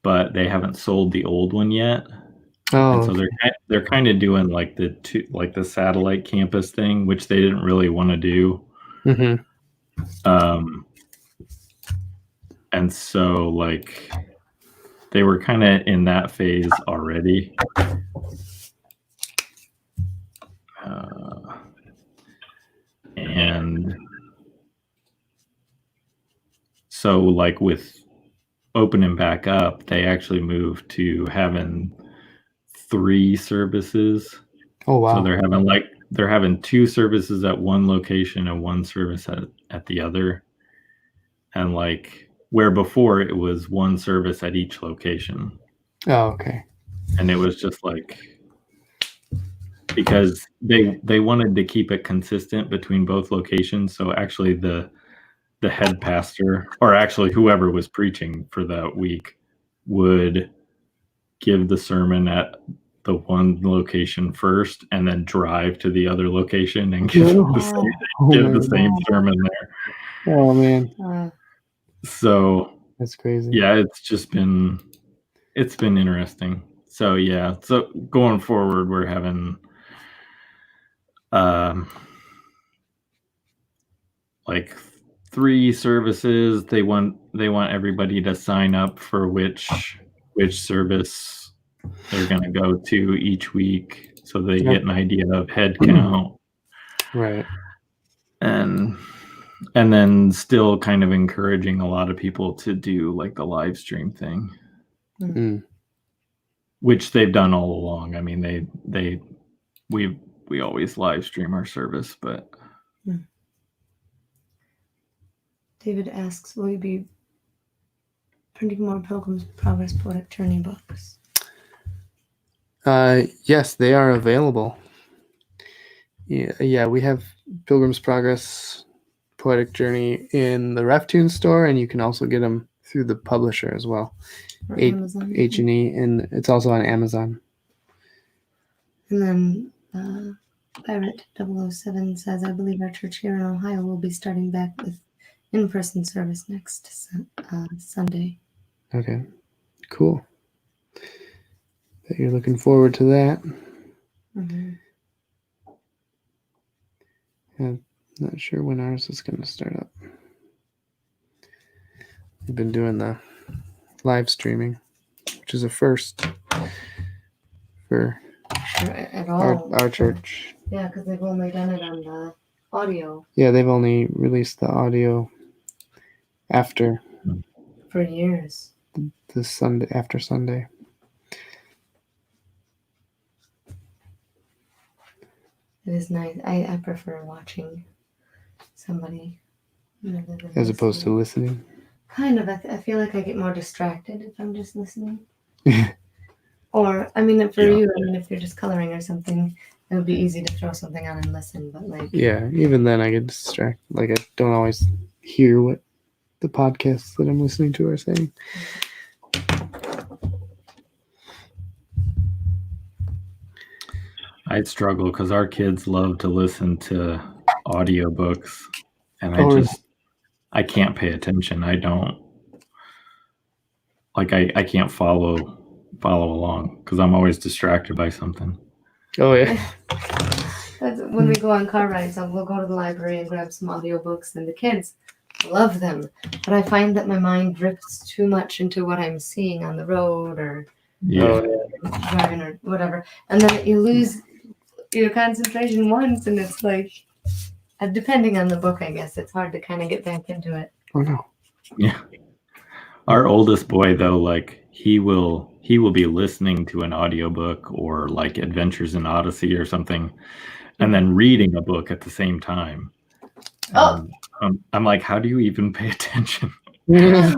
but they haven't sold the old one yet. Oh, And so they're kind of doing like the satellite campus thing, which they didn't really want to do. mm-hmm. And so like they were kind of in that phase already. And so like with opening back up, they actually moved to having 3 services. Oh wow. So they're having 2 services at one location and 1 service at the other. And like where before it was 1 service at each location. Oh, okay. And it was just like because they wanted to keep it consistent between both locations. So actually the head pastor, or actually whoever was preaching for that week, would give the sermon at the one location first and then drive to the other location and give the same sermon there. Oh man. So that's crazy. Yeah, it's been interesting. So yeah, so going forward we're having like 3 services. They want everybody to sign up for which service they're going to go to each week so they get an idea of head count. Right. And then still kind of encouraging a lot of people to do like the live stream thing. Which they've done all along. I mean, we always live stream our service, but David asks, will you be printing more Pilgrim's Progress Poetic Journey books? Yes, they are available. Yeah, we have Pilgrim's Progress Poetic Journey in the Reftune store, and you can also get them through the publisher as well. Or Amazon. H&E, and it's also on Amazon. And then Pirate 007 says, I believe our church here in Ohio will be starting back with in-person service next Sunday. Okay, cool. Bet you're looking forward to that. Mm-hmm. I'm not sure when ours is going to start up. They've been doing the live streaming, which is a first for At all. our church. Yeah, because they've only done it on the audio Yeah, they've only released the audio after for years. the Sunday after Sunday. It is nice. I prefer watching somebody rather than As opposed to listening. Kind of. I feel like I get more distracted if I'm just listening. Or, I mean, for you, I mean, if you're just coloring or something, it would be easy to throw something on and listen. But like, Yeah, even then I get distracted. Like I don't always hear what the podcasts that I'm listening to are saying. I'd struggle because our kids love to listen to audiobooks, and I can't pay attention. I don't like I can't follow along because I'm always distracted by something. Oh yeah. That's when we go on car rides, we'll go to the library and grab some audiobooks, and the kids love them. But I find that my mind drifts too much into what I'm seeing on the road or driving or whatever, and then you lose your concentration once, and it's like, depending on the book, I guess it's hard to kind of get back into it. Oh no. Yeah. Our oldest boy, though, like he will be listening to an audiobook or like Adventures in Odyssey or something, and then reading a book at the same time. I'm like, how do you even pay attention? That's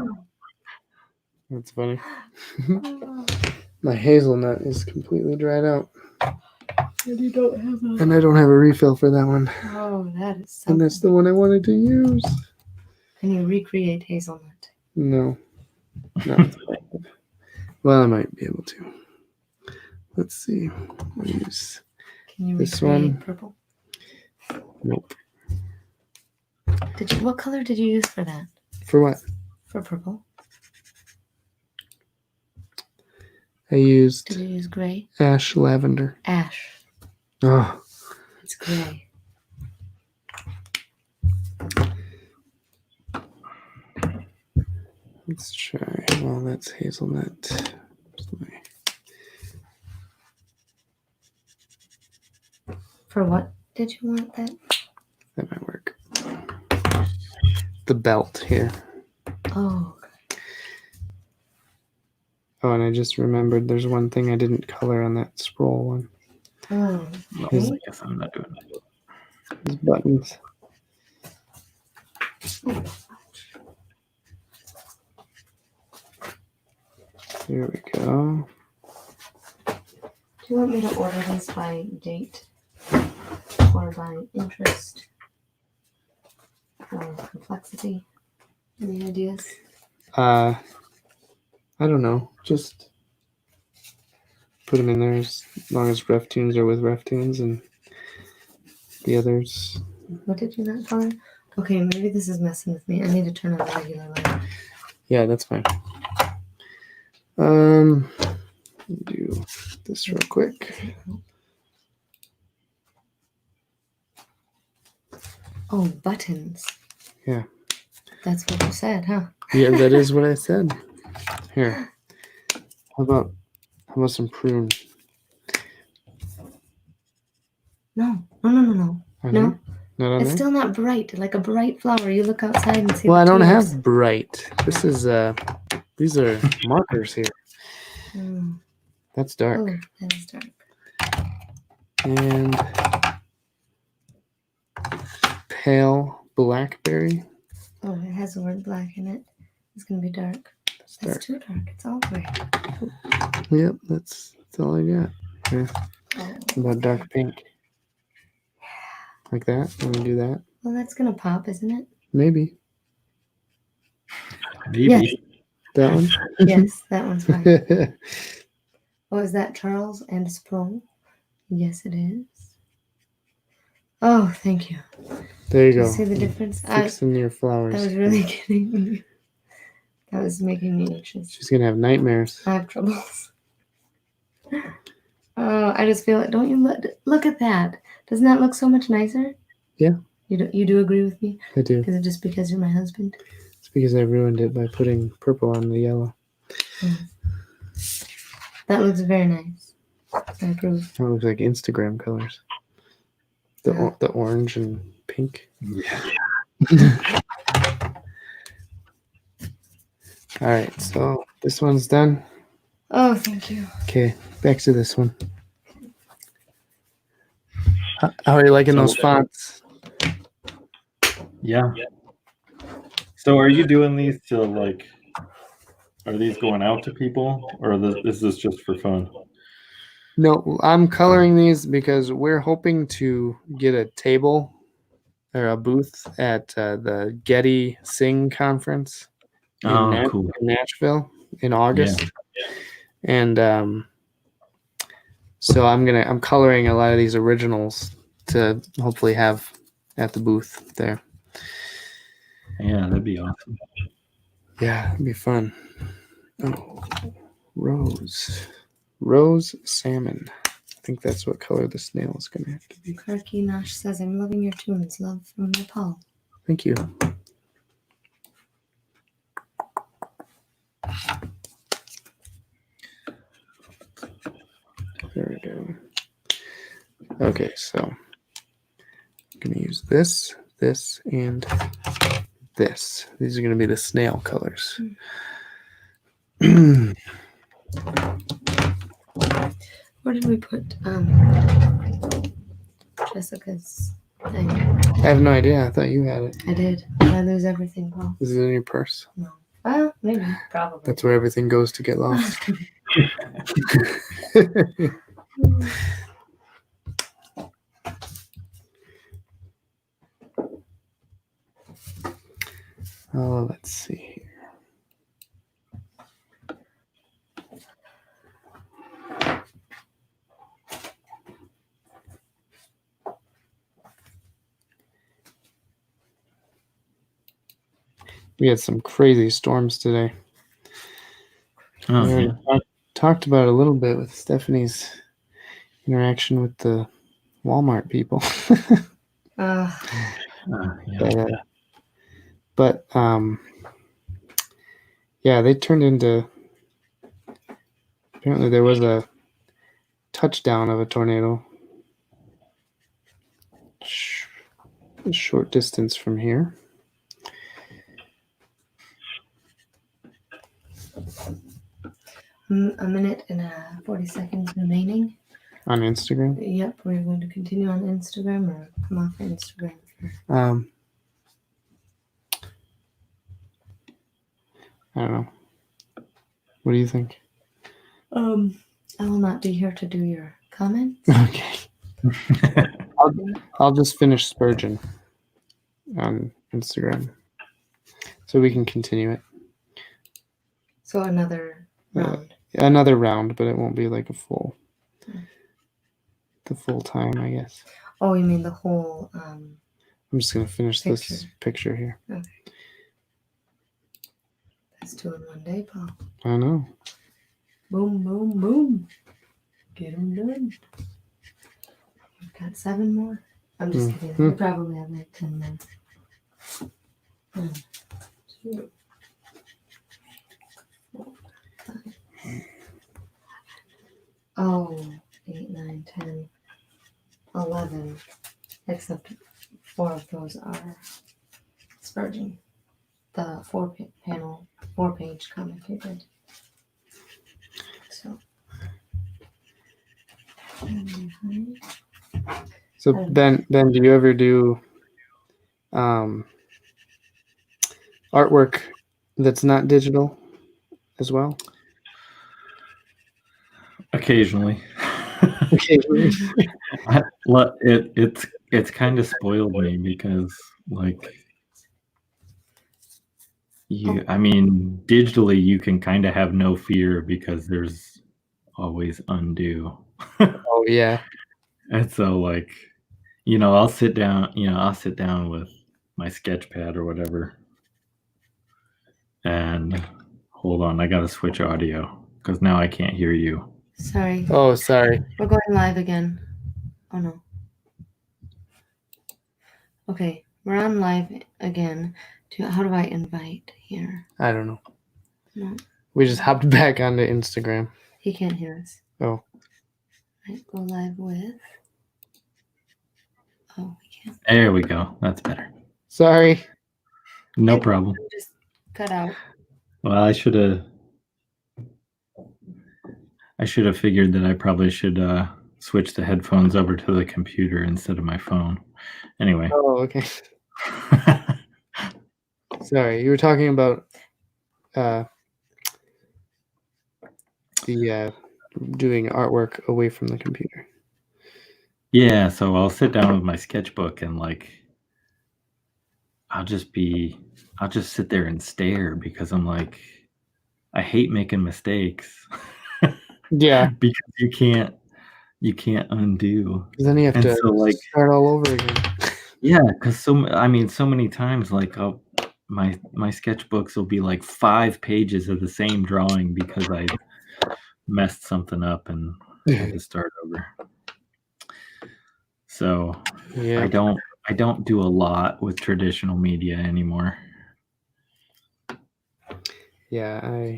funny. My hazelnut is completely dried out. And you don't have a... And I don't have a refill for that one. Oh, that is something. And that's the one I wanted to use. Can you recreate hazelnut? No. Not well, I might be able to. Let's see. I'll use Can you this recreate one. Purple? Nope. What color did you use for that? For what? For purple? I used Did you use gray? ash lavender. Ash. Oh. It's gray. Let's try. Well, that's hazelnut. For what did you want that? That might work. The belt here. Oh, okay. Oh, and I just remembered there's one thing I didn't color on that scroll one. Oh, No, I guess I'm not doing it. These buttons. Here we go. do you want me to order these by date? Or by interest? Or complexity? Any ideas? I don't know. Just put them in there as long as ref tunes are with ref tunes and the others. What did you not color? Okay, maybe this is messing with me. I need to turn on the regular light. Yeah, that's fine. Do this real quick. Oh, buttons. Yeah. That's what you said, huh? Yeah, that is what I said. Here. How about some prune? No. On No. here? Not on It's there? still not bright, like a bright flower. You look outside and see. Well, I don't tears. have bright. This is these are markers here. Mm. That's dark. Oh, that is dark. And pale blackberry. Oh, it has the word black in it. It's gonna be dark. That's That's dark. too dark. It's all gray. Yep, that's all I got. Yeah. Oh. What about dark pink? Like that? Want to do that? Well, that's gonna pop, isn't it? Maybe. Maybe. Yes. That one? Yes, that one's fine. Oh, is that Charles and Sproul? Yes, it is. Oh, thank you. There you Do you go. see the difference? Fixing your flowers. That was really getting me. That was making me anxious. She's going to have nightmares. I have troubles. Oh, I just feel it. Don't you look at that? Doesn't that look so much nicer? Yeah. You do agree with me? I do. Is it just because you're my husband? It's because I ruined it by putting purple on the yellow. That looks very nice. I approve. It looks like Instagram colors. The orange and pink. Yeah. All right, so this one's done. Oh, thank you. Okay, back to this one. How are you liking those fonts? Yeah. So are you doing these to like, are these going out to people, or is this just for fun? No, I'm coloring these because we're hoping to get a table or a booth at the Getty Sing conference in, Cool. in Nashville in August. And so I'm coloring a lot of these originals to hopefully have at the booth there. Yeah, that'd be awesome. Yeah, it'd be fun. Oh, rose salmon. I think that's what color the snail is going to have to be. Kirky Nash says, I'm loving your tunes. Love from Nepal. Thank you. There we go. Okay, so I'm going to use this, and this. These are going to be the snail colors. Where did we put Jessica's thing? I have no idea. I thought you had it. I did. Did I lose everything, Paul? Is it in your purse? No. Well, maybe. Probably. That's where everything goes to get lost. Oh, let's see here. We had some crazy storms today. Oh, We yeah. already talked about it a little bit with Stephanie's interaction with the Walmart people. Yeah. But yeah, they turned into. Apparently, there was a touchdown of a tornado. A short distance from here. A minute and 40 seconds remaining. On Instagram? Yep, we're going to continue on Instagram or come off Instagram. I don't know. What do you think? I will not be here to do your comments. Okay. I'll just finish Spurgeon on Instagram, so we can continue it. So another round. Another round, but it won't be like the full time, I guess. Oh, you mean the whole I'm just gonna finish this picture here. Okay. That's 2 in 1 day, Paul. I know. Boom, boom, boom. Get them done. We've got 7 more. I'm just kidding. We probably have like 10 minutes. 1, 2, 4, 5. Oh, 8, 9, 10, 11. Except 4 of those are Spurgeon. The 4-page comic I did. So Ben, do you ever do artwork that's not digital as well? Occasionally. It's kind of spoiled me because digitally you can kind of have no fear because there's always undo. Oh yeah. And so I'll sit down with my sketch pad or whatever. And hold on, I gotta switch audio because now I can't hear you. Sorry. Oh, sorry. We're going live again. Oh no. Okay, We're on live again. How do I invite here? I don't know. No, We just hopped back onto Instagram. he can't hear us. Oh. Right, go live with. Oh, we can't. There we go. That's better. Sorry. No problem. Just cut out. Well, I should have figured that I probably should switch the headphones over to the computer instead of my phone. Anyway. Oh, okay. Sorry, you were talking about the doing artwork away from the computer. Yeah, so I'll sit down with my sketchbook and I'll just sit there and stare because I'm like, I hate making mistakes. Yeah. Because you can't undo. Because then you have to start all over again. Yeah, because so many times my sketchbooks will be like 5 pages of the same drawing because I messed something up and had to start over. So Yeah. I don't do a lot with traditional media anymore. Yeah,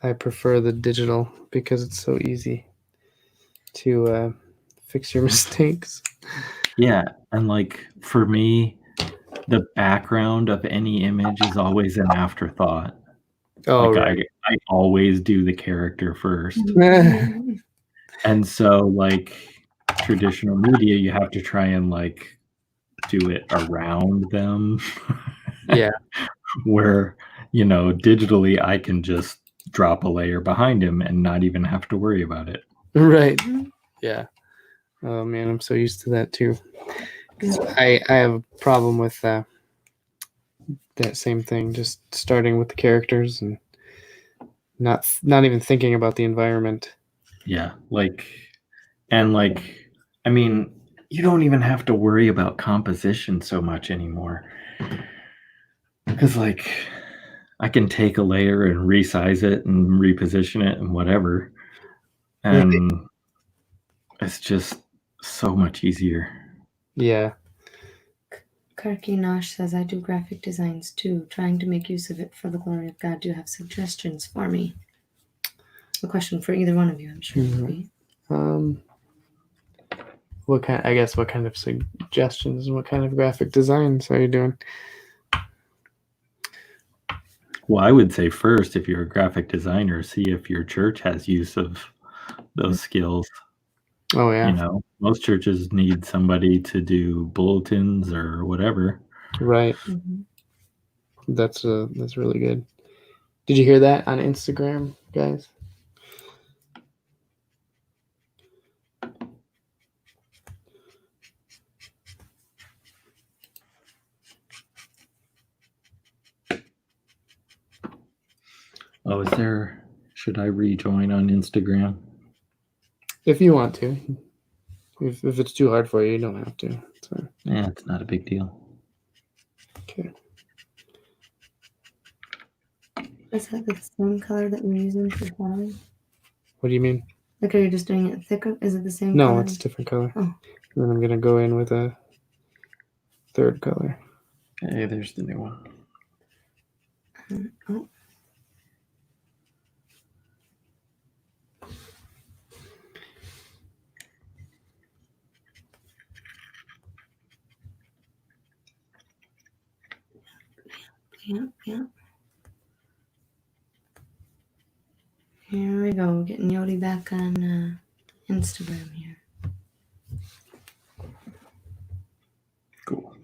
I prefer the digital because it's so easy to fix your mistakes. Yeah, and for me, the background of any image is always an afterthought. Oh, right. I always do the character first. And so traditional media, you have to try and do it around them. Yeah. Where, digitally I can just drop a layer behind him and not even have to worry about it. Right. Yeah. Oh man, I'm so used to that too. I have a problem with that same thing, just starting with the characters and not even thinking about the environment. Yeah, you don't even have to worry about composition so much anymore. Because I can take a layer and resize it and reposition it and whatever. And it's just so much easier. Yeah. Karki Nosh says, I do graphic designs too, trying to make use of it for the glory of God. Do you have suggestions for me? A question for either one of you, I'm sure. What kind of suggestions and what kind of graphic designs are you doing? Well, I would say first, if you're a graphic designer, see if your church has use of those skills. Oh yeah. Most churches need somebody to do bulletins or whatever. Right. Mm-hmm. That's really good. Did you hear that on Instagram, guys? Oh, should I rejoin on Instagram? If you want to. If it's too hard for you, you don't have to. So. Yeah, it's not a big deal. Okay. Is that the same color that you're using for following? What do you mean? Are you just doing it thicker? Is it the same color? color? No, it's a different color. Oh. And then I'm going to go in with a third color. Hey, there's the new one. Oh. Yeah. Here we go, getting Yogi back on Instagram here. Cool.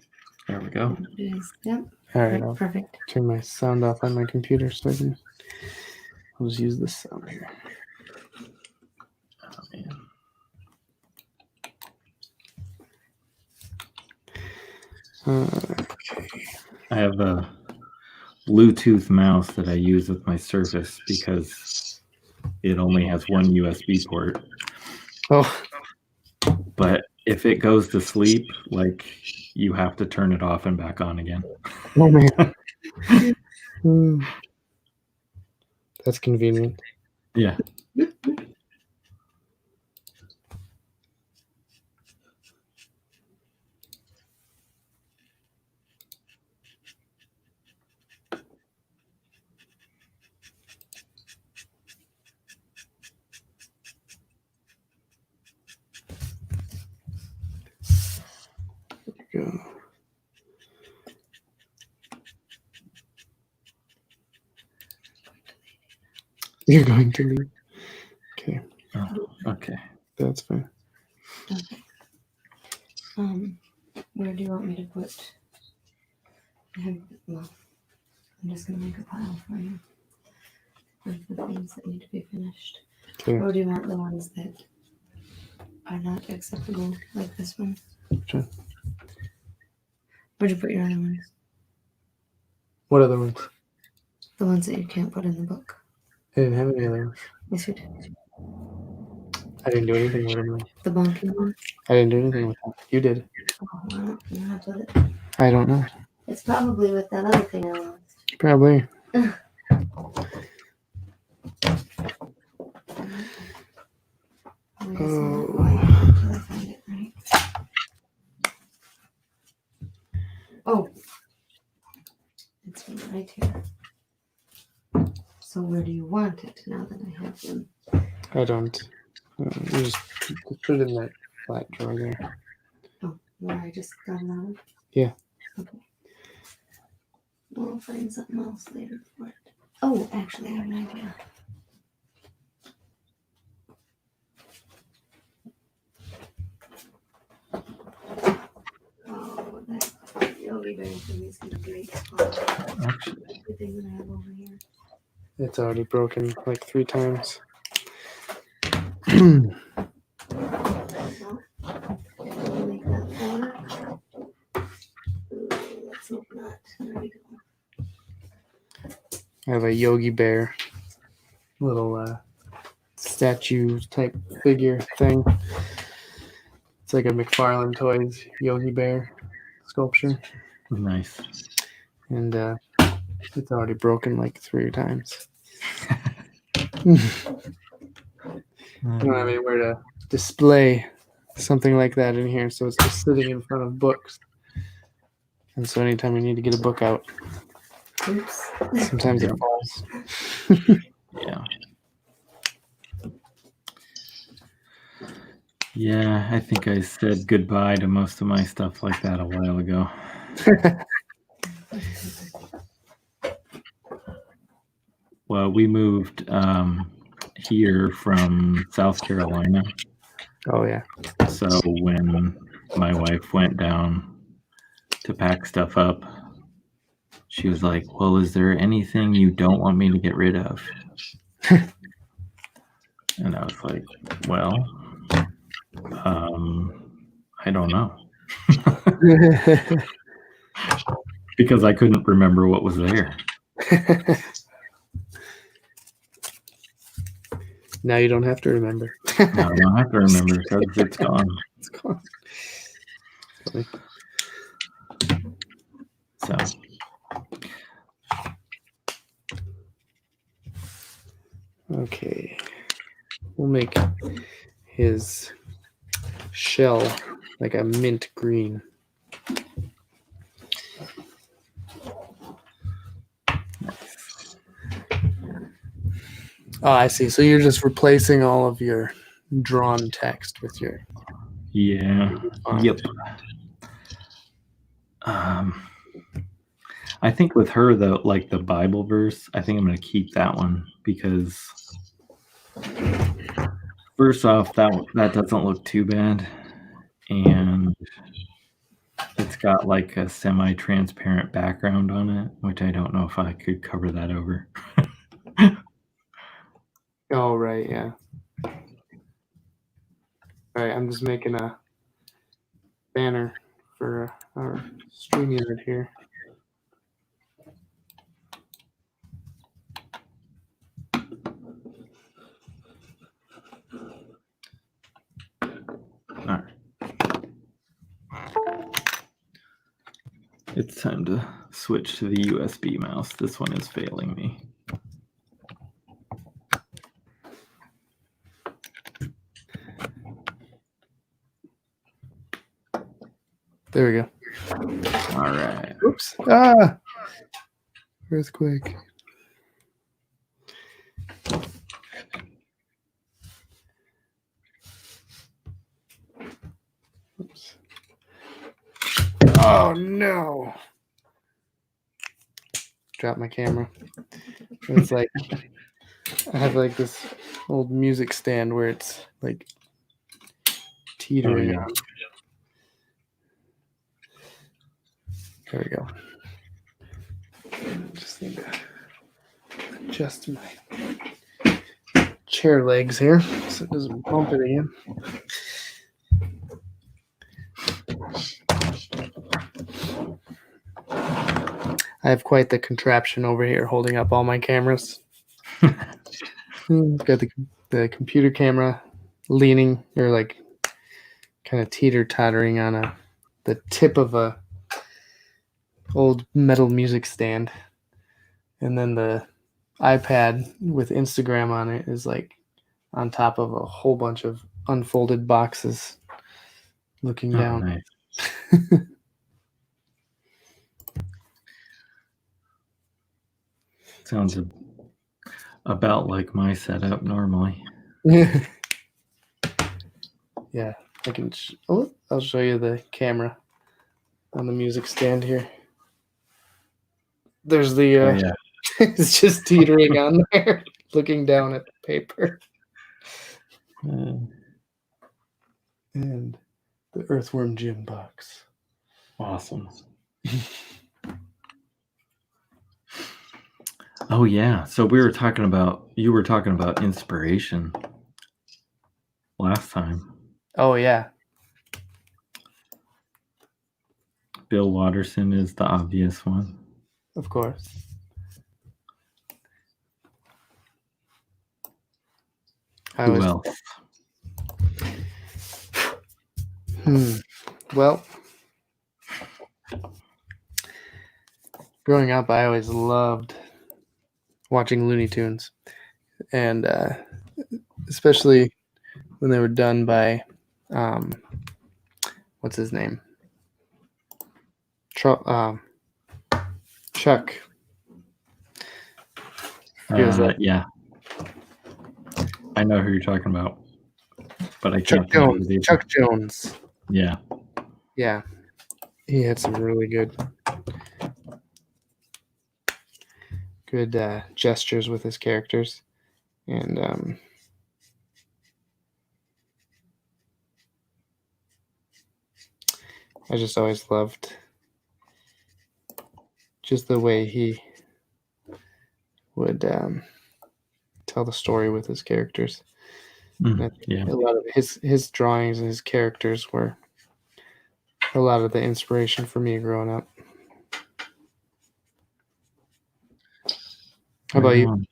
There we go. Yep. All right, Perfect. Turn my sound off on my computer so I'll just use this sound here. Oh, man. Okay. I have a Bluetooth mouse that I use with my Surface because it only has one USB port. Oh. But if it goes to sleep, you have to turn it off and back on again. Oh man. That's convenient. Yeah. You're going to leave. Okay, Oh, okay. that's fine. Okay. Where do you want me to put? Well, I'm just gonna make a pile for you with the things that need to be finished. Okay. Or do you want the ones that are not acceptable, like this one? Sure. Where'd you put your other ones? What other ones? The ones that you can't put in the book. I didn't have any other ones. Yes, you did. I didn't do anything with them. The bonking one. I didn't do anything with them. You did. Oh, well, you have to. I don't know. It's probably with that other thing I lost. Probably. Oh, it's right here. So where do you want it now that I have them? I don't. You just put it in that flat drawer there. Oh, where I just got it out of? Yeah. Okay. We'll find something else later for it. Oh, actually, I have an idea. Oh, that Yogi Bear thing is in a great spot. Actually, Everything that I have over here. It's already broken like 3 times. Well, we'll make that corner. Ooh, let's hope not. There we go. I have a Yogi Bear little statue type figure thing. It's like a McFarlane Toys Yogi Bear sculpture. nice. And it's already broken like 3 times. I don't have anywhere to display something like that in here, so it's just sitting in front of books. And so anytime you need to get a book out, Oops. sometimes Yeah. it falls. Yeah. Yeah, I think I said goodbye to most of my stuff like that a while ago. Well, we moved here from South Carolina. Oh yeah. So when my wife went down to pack stuff up, she was like, well, is there anything you don't want me to get rid of? And I was like, well, I don't know. Because I couldn't remember what was there. Now you don't have to remember. Now I don't have to remember because it's gone. It's gone. Funny. So Okay. We'll make his shell like a mint green. Oh, I see. So you're just replacing all of your drawn text with your yeah. font. Yep. I think with her though, like the Bible verse, I think I'm gonna keep that one because first off, that doesn't look too bad, and it's got like a semi-transparent background on it, which I don't know if I could cover that over. Oh, right. Yeah. All right. I'm just making a banner for our stream unit here. All right. It's time to switch to the USB mouse. This one is failing me. There we go. All right. Oops. Ah! Earthquake. Oops. Oh no. Dropped my camera. It's like I have like this old music stand where it's like teetering yeah. on. There we go. Just need to adjust my chair legs here so it doesn't bump it again. I have quite the contraption over here holding up all my cameras. Got the computer camera leaning or like kind of teeter-tottering on the tip of a old metal music stand. And then the iPad with Instagram on it is like on top of a whole bunch of unfolded boxes looking down. Nice. Sounds about like my setup normally. Yeah, I can. I'll show you the camera on the music stand here. There's the. Oh, yeah. It's just teetering on there, looking down at the paper. And the Earthworm Jim box. Awesome. Oh yeah. So you were talking about inspiration last time. Oh yeah. Bill Watterson is the obvious one. Of course. Who else? Well, growing up, I always loved watching Looney Tunes, and especially when they were done by, what's his name? Chuck. Yeah. I know who you're talking about, but I can't think of it. Chuck Jones. Yeah. Yeah. He had some really good gestures with his characters. And I just always loved just the way he would tell the story with his characters. Yeah. A lot of his drawings and his characters were a lot of the inspiration for me growing up. How about you?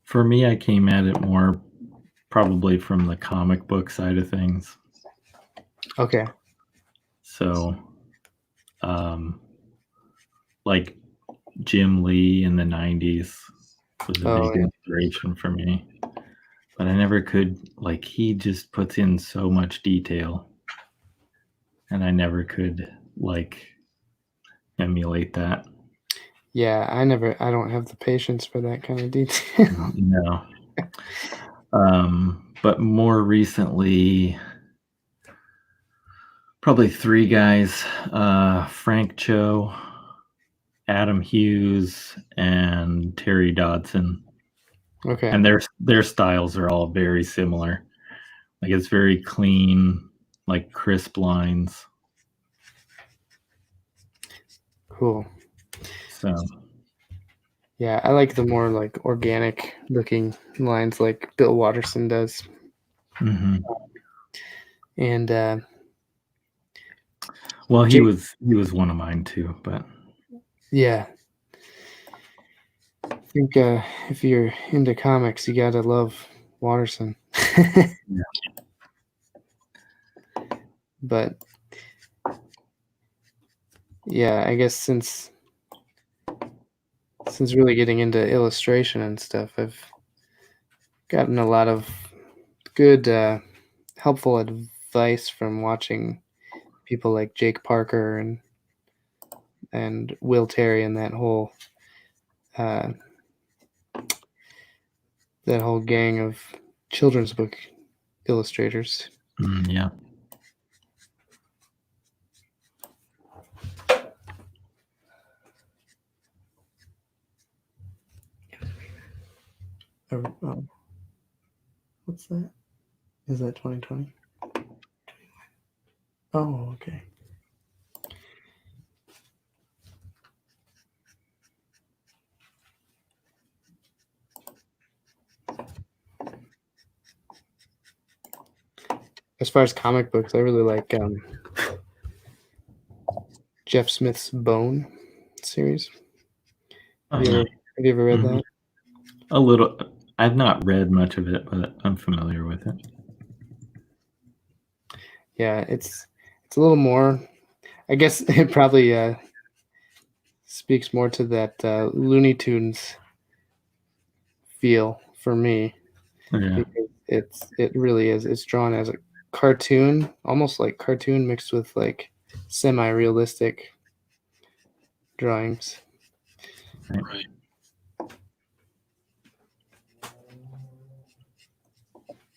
For me, I came at it more probably from the comic book side of things. Okay. So, like Jim Lee in the 90s was a big inspiration for me. But I never could, like, he just puts in so much detail. And I never could, like, emulate that. Yeah, I don't have the patience for that kind of detail. No. But more recently, probably three guys, Frank Cho, Adam Hughes, and Terry Dodson. Okay. And their styles are all very similar. Like, it's very clean, like crisp lines. Cool. So yeah, I like the more like organic looking lines like Bill Watterson does. And well, he was one of mine too, but yeah. I think if you're into comics, you gotta love Watterson. Yeah. But yeah, I guess since really getting into illustration and stuff, I've gotten a lot of good, helpful advice from watching people like Jake Parker and Will Terry and that whole gang of children's book illustrators. Yeah. Oh, what's that? Is that 2020? Oh, okay. As far as comic books, I really like Jeff Smith's Bone series. Oh, Have you ever read Mhm. that? A little. I've not read much of it, but I'm familiar with it. Yeah, it's a little more. I guess it probably speaks more to that Looney Tunes feel for me, Yeah. because it really is. It's drawn as a cartoon, almost like cartoon mixed with like semi-realistic drawings. Right.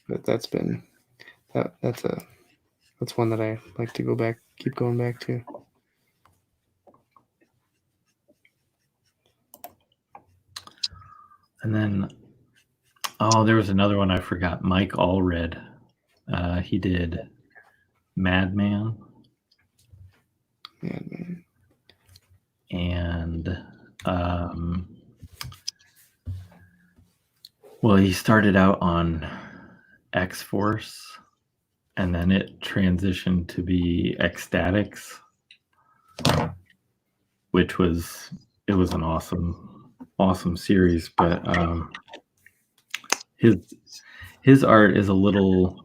But that's one that I like to keep going back to. And then, there was another one I forgot. Mike Allred. He did Madman Yeah, man. and well, he started out on X-Force, and then it transitioned to be Ecstatics, which was an awesome series. But his art is a little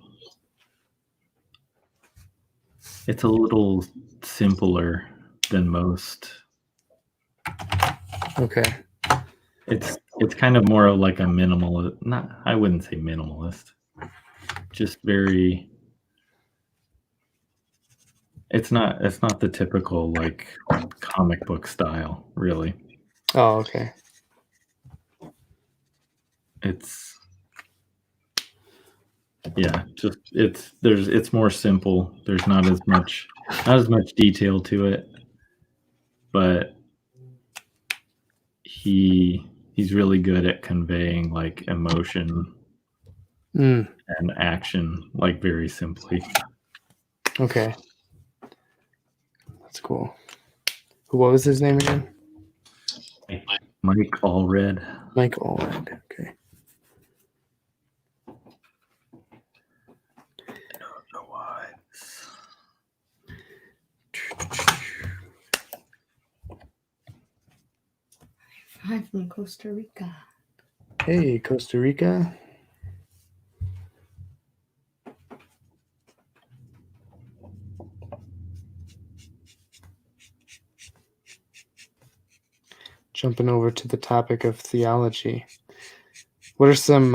simpler than most. Okay. It's kind of more like a minimalist. I wouldn't say minimalist. Just very. It's not the typical like comic book style, really. Oh, okay. It's it's more simple. There's not as much detail to it, but he's really good at conveying like emotion Mm, and action like very simply. okay. That's cool. What was his name again? Mike Allred. Mike Allred. Okay. I don't know why. 5 from Costa Rica. Hey, Costa Rica. Jumping over to the topic of theology. What are some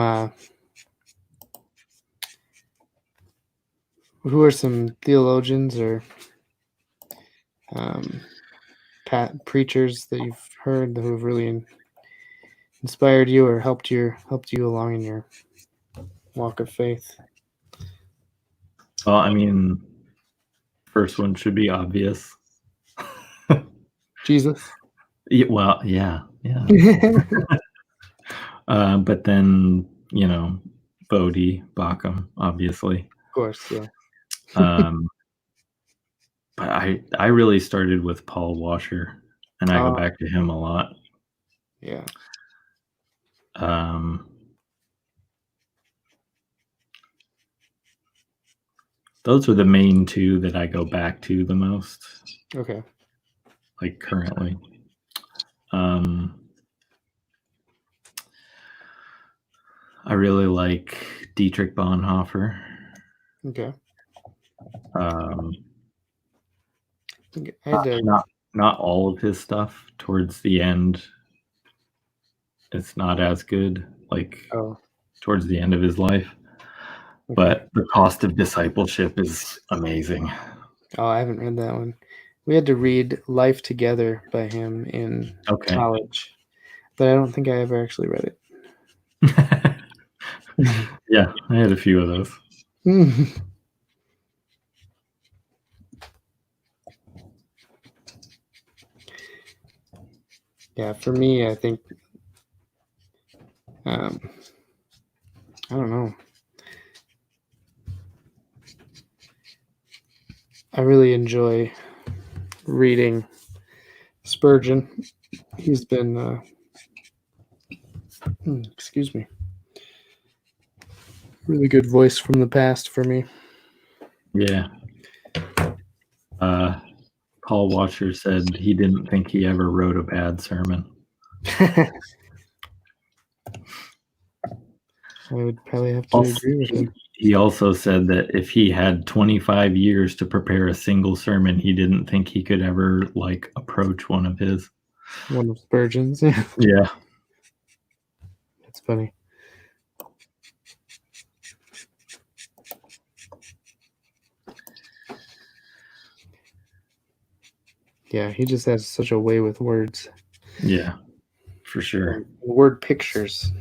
who are some theologians or preachers that you've heard who have really inspired you or helped you along in your walk of faith? Well, I mean, first one should be obvious. Jesus. Yeah, well, yeah. But then, Bodhi, Bacchum, obviously. Of course, yeah. But I really started with Paul Washer, and I go Oh, back to him a lot. yeah. Those are the main two that I go back to the most. Okay. Like currently. I really like Dietrich Bonhoeffer. Okay. I had to, not all of his stuff towards the end. It's not as good, like towards the end of his life. Okay. But The Cost of Discipleship is amazing. Oh, I haven't read that one. We had to read Life Together by him in college, but I don't think I ever actually read it. Yeah, I had a few of those. Yeah, for me, I think I don't know. I really enjoy reading Spurgeon. He's been, excuse me, really good voice from the past for me. Yeah. Paul Washer said he didn't think he ever wrote a bad sermon. I would probably have to agree with him. He also said that if he had 25 years to prepare a single sermon, he didn't think he could ever approach one of his. One of Spurgeon's. Yeah. That's funny. Yeah, he just has such a way with words. Yeah, for sure. Word pictures.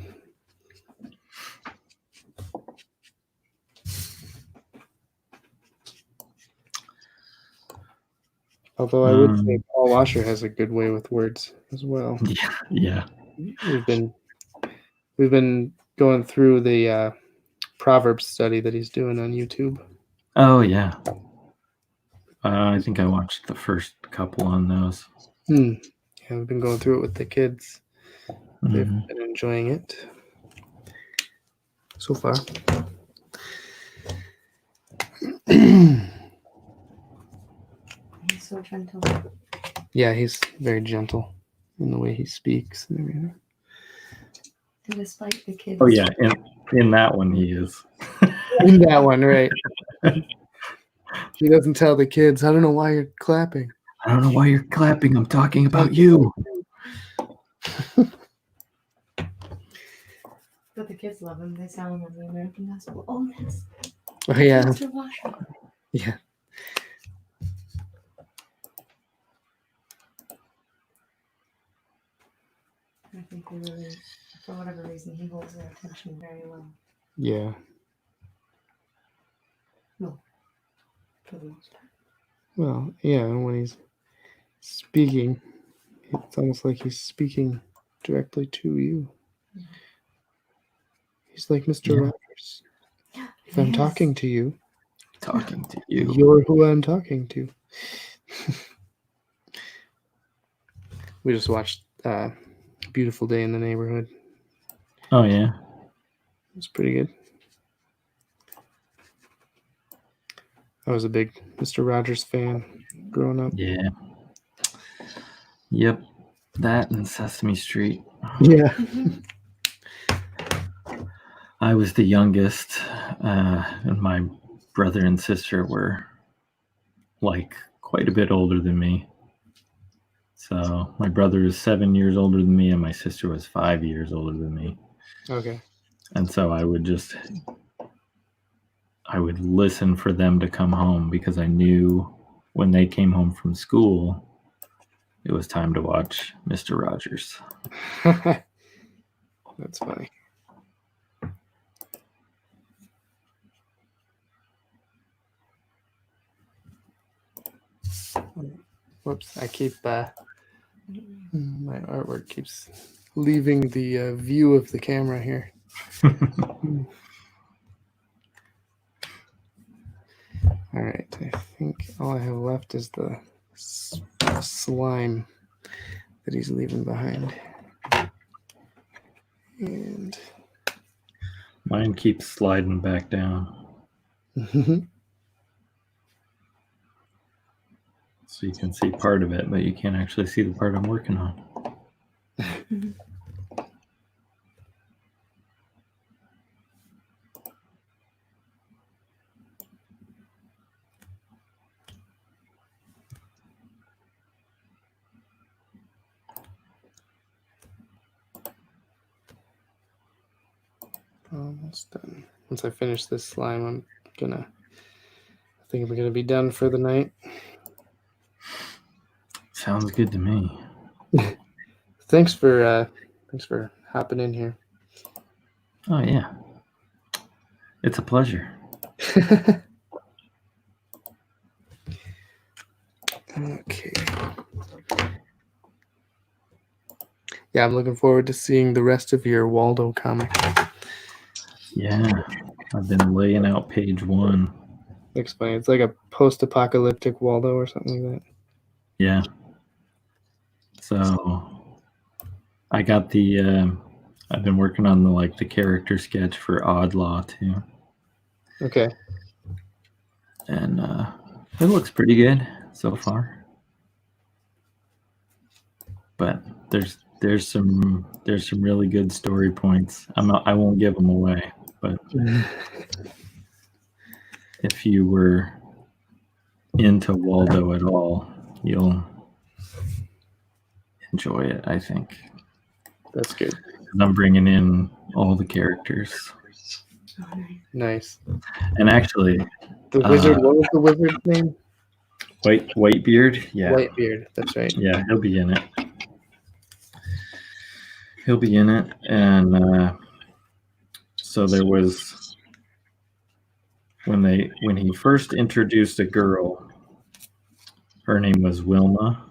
Although I would say Paul Washer has a good way with words as well. Yeah. We've been going through the Proverbs study that he's doing on YouTube. Oh, yeah. I think I watched the first couple on those. Yeah, we've been going through it with the kids. They've Mhm. been enjoying it so far. He's so gentle. Yeah, he's very gentle in the way he speaks and everything. And despite the kids. Oh, yeah. In that one, he is. In that one, right. He doesn't tell the kids, I don't know why you're clapping. I don't know why you're clapping. I'm talking about you. But the kids love him. They sound on the American Gospel. Oh, that's Oh, yeah. Mr. Washer. Yeah. I think they really, for whatever reason, he holds their attention very well. Yeah. No, for the most part. Well, yeah, when he's speaking, it's almost like he's speaking directly to you. Mhm. He's like Mr. Yeah. Rogers. If I'm talking to you, Talking to you. you're who I'm talking to. We just watched Beautiful Day in the Neighborhood. Oh, yeah. It was pretty good. I was a big Mr. Rogers fan growing up. Yeah. Yep. That and Sesame Street. Yeah. I was the youngest, and my brother and sister were quite a bit older than me. So my brother is 7 years older than me, and my sister was 5 years older than me. Okay. And so I would listen for them to come home because I knew when they came home from school, it was time to watch Mr. Rogers. That's funny. Whoops, I keep my artwork keeps leaving the view of the camera here. All right, I think all I have left is the slime that he's leaving behind. And Mine keeps sliding back down. So you can see part of it, but you can't actually see the part I'm working on. almost done. Once I finish this slime, I think I'm gonna be done for the night. Sounds good to me. Thanks for hopping in here. Oh, yeah. It's a pleasure. Okay. Yeah, I'm looking forward to seeing the rest of your Waldo comic. Yeah, I've been laying out page 1. Explain. It's like a post-apocalyptic Waldo or something like that. Yeah. So I got the. I've been working on the character sketch for Odd Law too, Okay. and it looks pretty good so far. But there's some really good story points. I won't give them away, but if you were into Waldo at all, you'll enjoy it, I think. That's good. I'm bringing in all the characters. Oh, nice. Nice. And actually, The wizard. What was the wizard's name? Whitebeard. Yeah, Whitebeard. That's right. yeah, he'll be in it. He'll be in it, and so there was when he first introduced a girl. Her name was Wilma.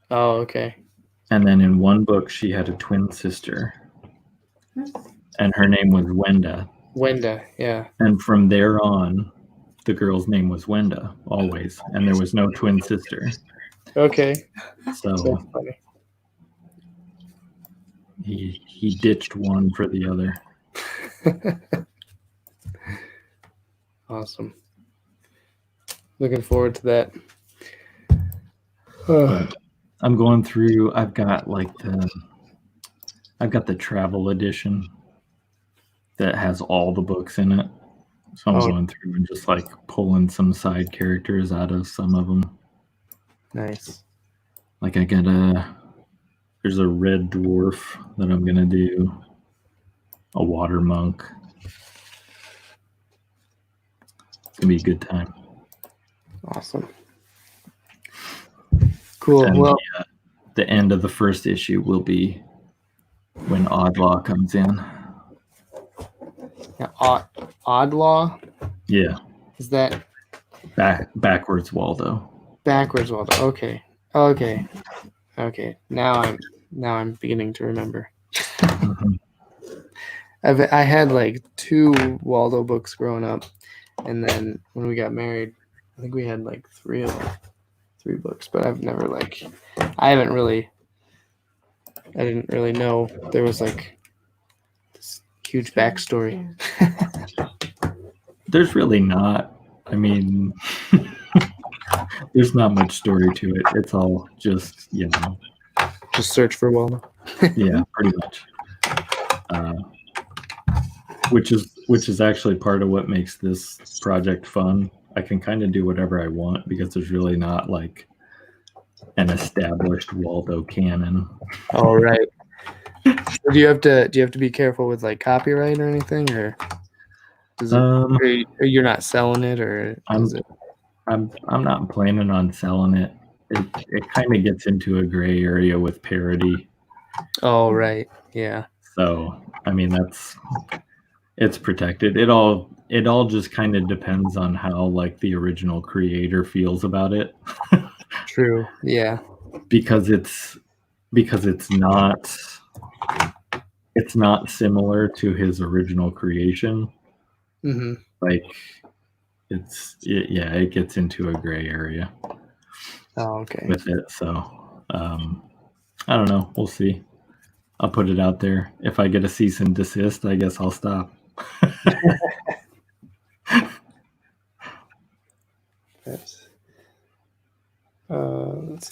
Oh, okay. And then in one book, she had a twin sister, and her name was Wenda. Wenda. Yeah. And from there on, the girl's name was Wenda always, and there was no twin sister. Okay. So That's funny. he ditched one for the other. Awesome. Looking forward to that. But I'm going through. I've got the travel edition that has all the books in it. So I'm going through and just pulling some side characters out of some of them. Nice. Like I got there's a red dwarf that I'm gonna do, a water monk. It's gonna be a good time. Awesome. Cool. And Well, the end of the first issue will be when Oddlaw comes in. Odd Law. Yeah. Is that backwards Waldo? Backwards Waldo. Okay. Okay. Okay. Now I'm beginning to remember. Mm-hmm. I had 2 Waldo books growing up, and then when we got married, I think we had 3 of them, 3 books. But I've never I didn't really know there was this huge backstory. There's really not. I mean, there's not much story to it. It's all just just search for Waldo. Yeah, pretty much. Which is actually part of what makes this project fun. I can kind of do whatever I want because there's really not an established Waldo canon. Oh, right. So do you have to be careful with copyright or anything, or you're not selling it, or I'm not planning on selling it. It kind of gets into a gray area with parody. Oh, right. Yeah. So I mean it's protected. It all just kind of depends on how the original creator feels about it. True. Yeah. Because it's not similar to his original creation. Mm-hmm. It gets into a gray area. Oh, okay. With it, so I don't know. We'll see. I'll put it out there. If I get a cease and desist, I guess I'll stop. Let's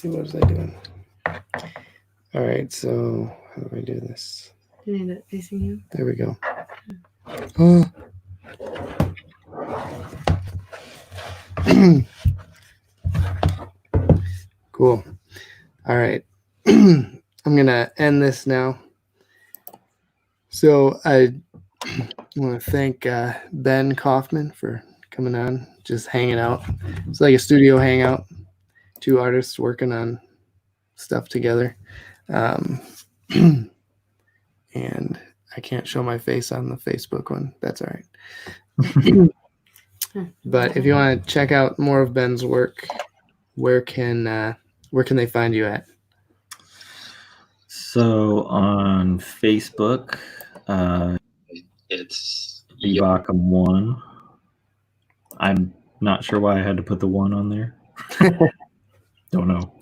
see, what was I doing? All right, so how do I do this? You need it facing you. There we go. Oh. Cool. All right. I'm going to end this now. So I want to thank Ben Kaufman for coming on, just hanging out. It's like a studio hangout, 2 artists working on stuff together. And I can't show my face on the Facebook one. That's all right. But if you want to check out more of Ben's work, where can they find you at? So on Facebook, It's Ibaka 1. I'm not sure why I had to put the 1 on there. Don't know.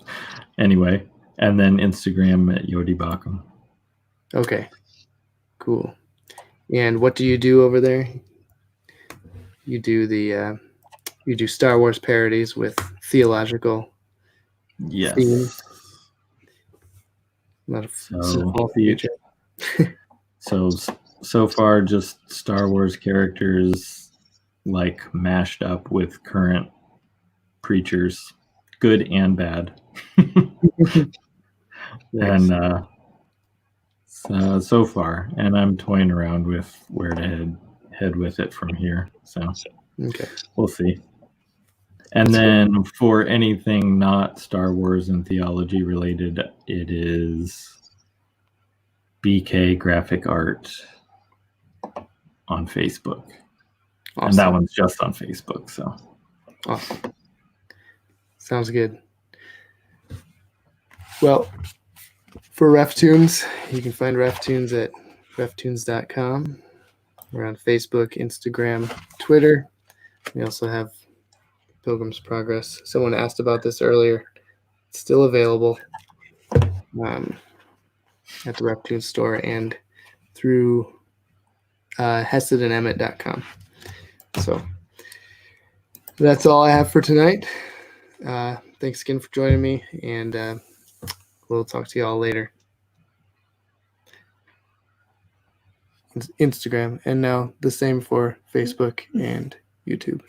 Anyway, and then Instagram at Yodi Bakum. Okay. Cool. And what do you do over there? You do you do Star Wars parodies with theological Yes. themes. Not a So, small future. so far, just Star Wars characters like mashed up with current preachers, good and bad. Nice. And so far, and I'm toying around with where to head with it from here. So Okay. we'll see. And then for anything not Star Wars and theology related, it is BK Graphic Art on Facebook. Awesome. And that one's just on Facebook. So Awesome. Sounds good. Well, for RefTunes, you can find RefTunes at reftunes.com. We're on Facebook, Instagram, Twitter. We also have Pilgrim's Progress. Someone asked about this earlier. It's still available at the RefTunes store and through HessedandEmmett.com. So that's all I have for tonight. Thanks again for joining me, and we'll talk to you all later. Instagram, and now the same for Facebook and YouTube.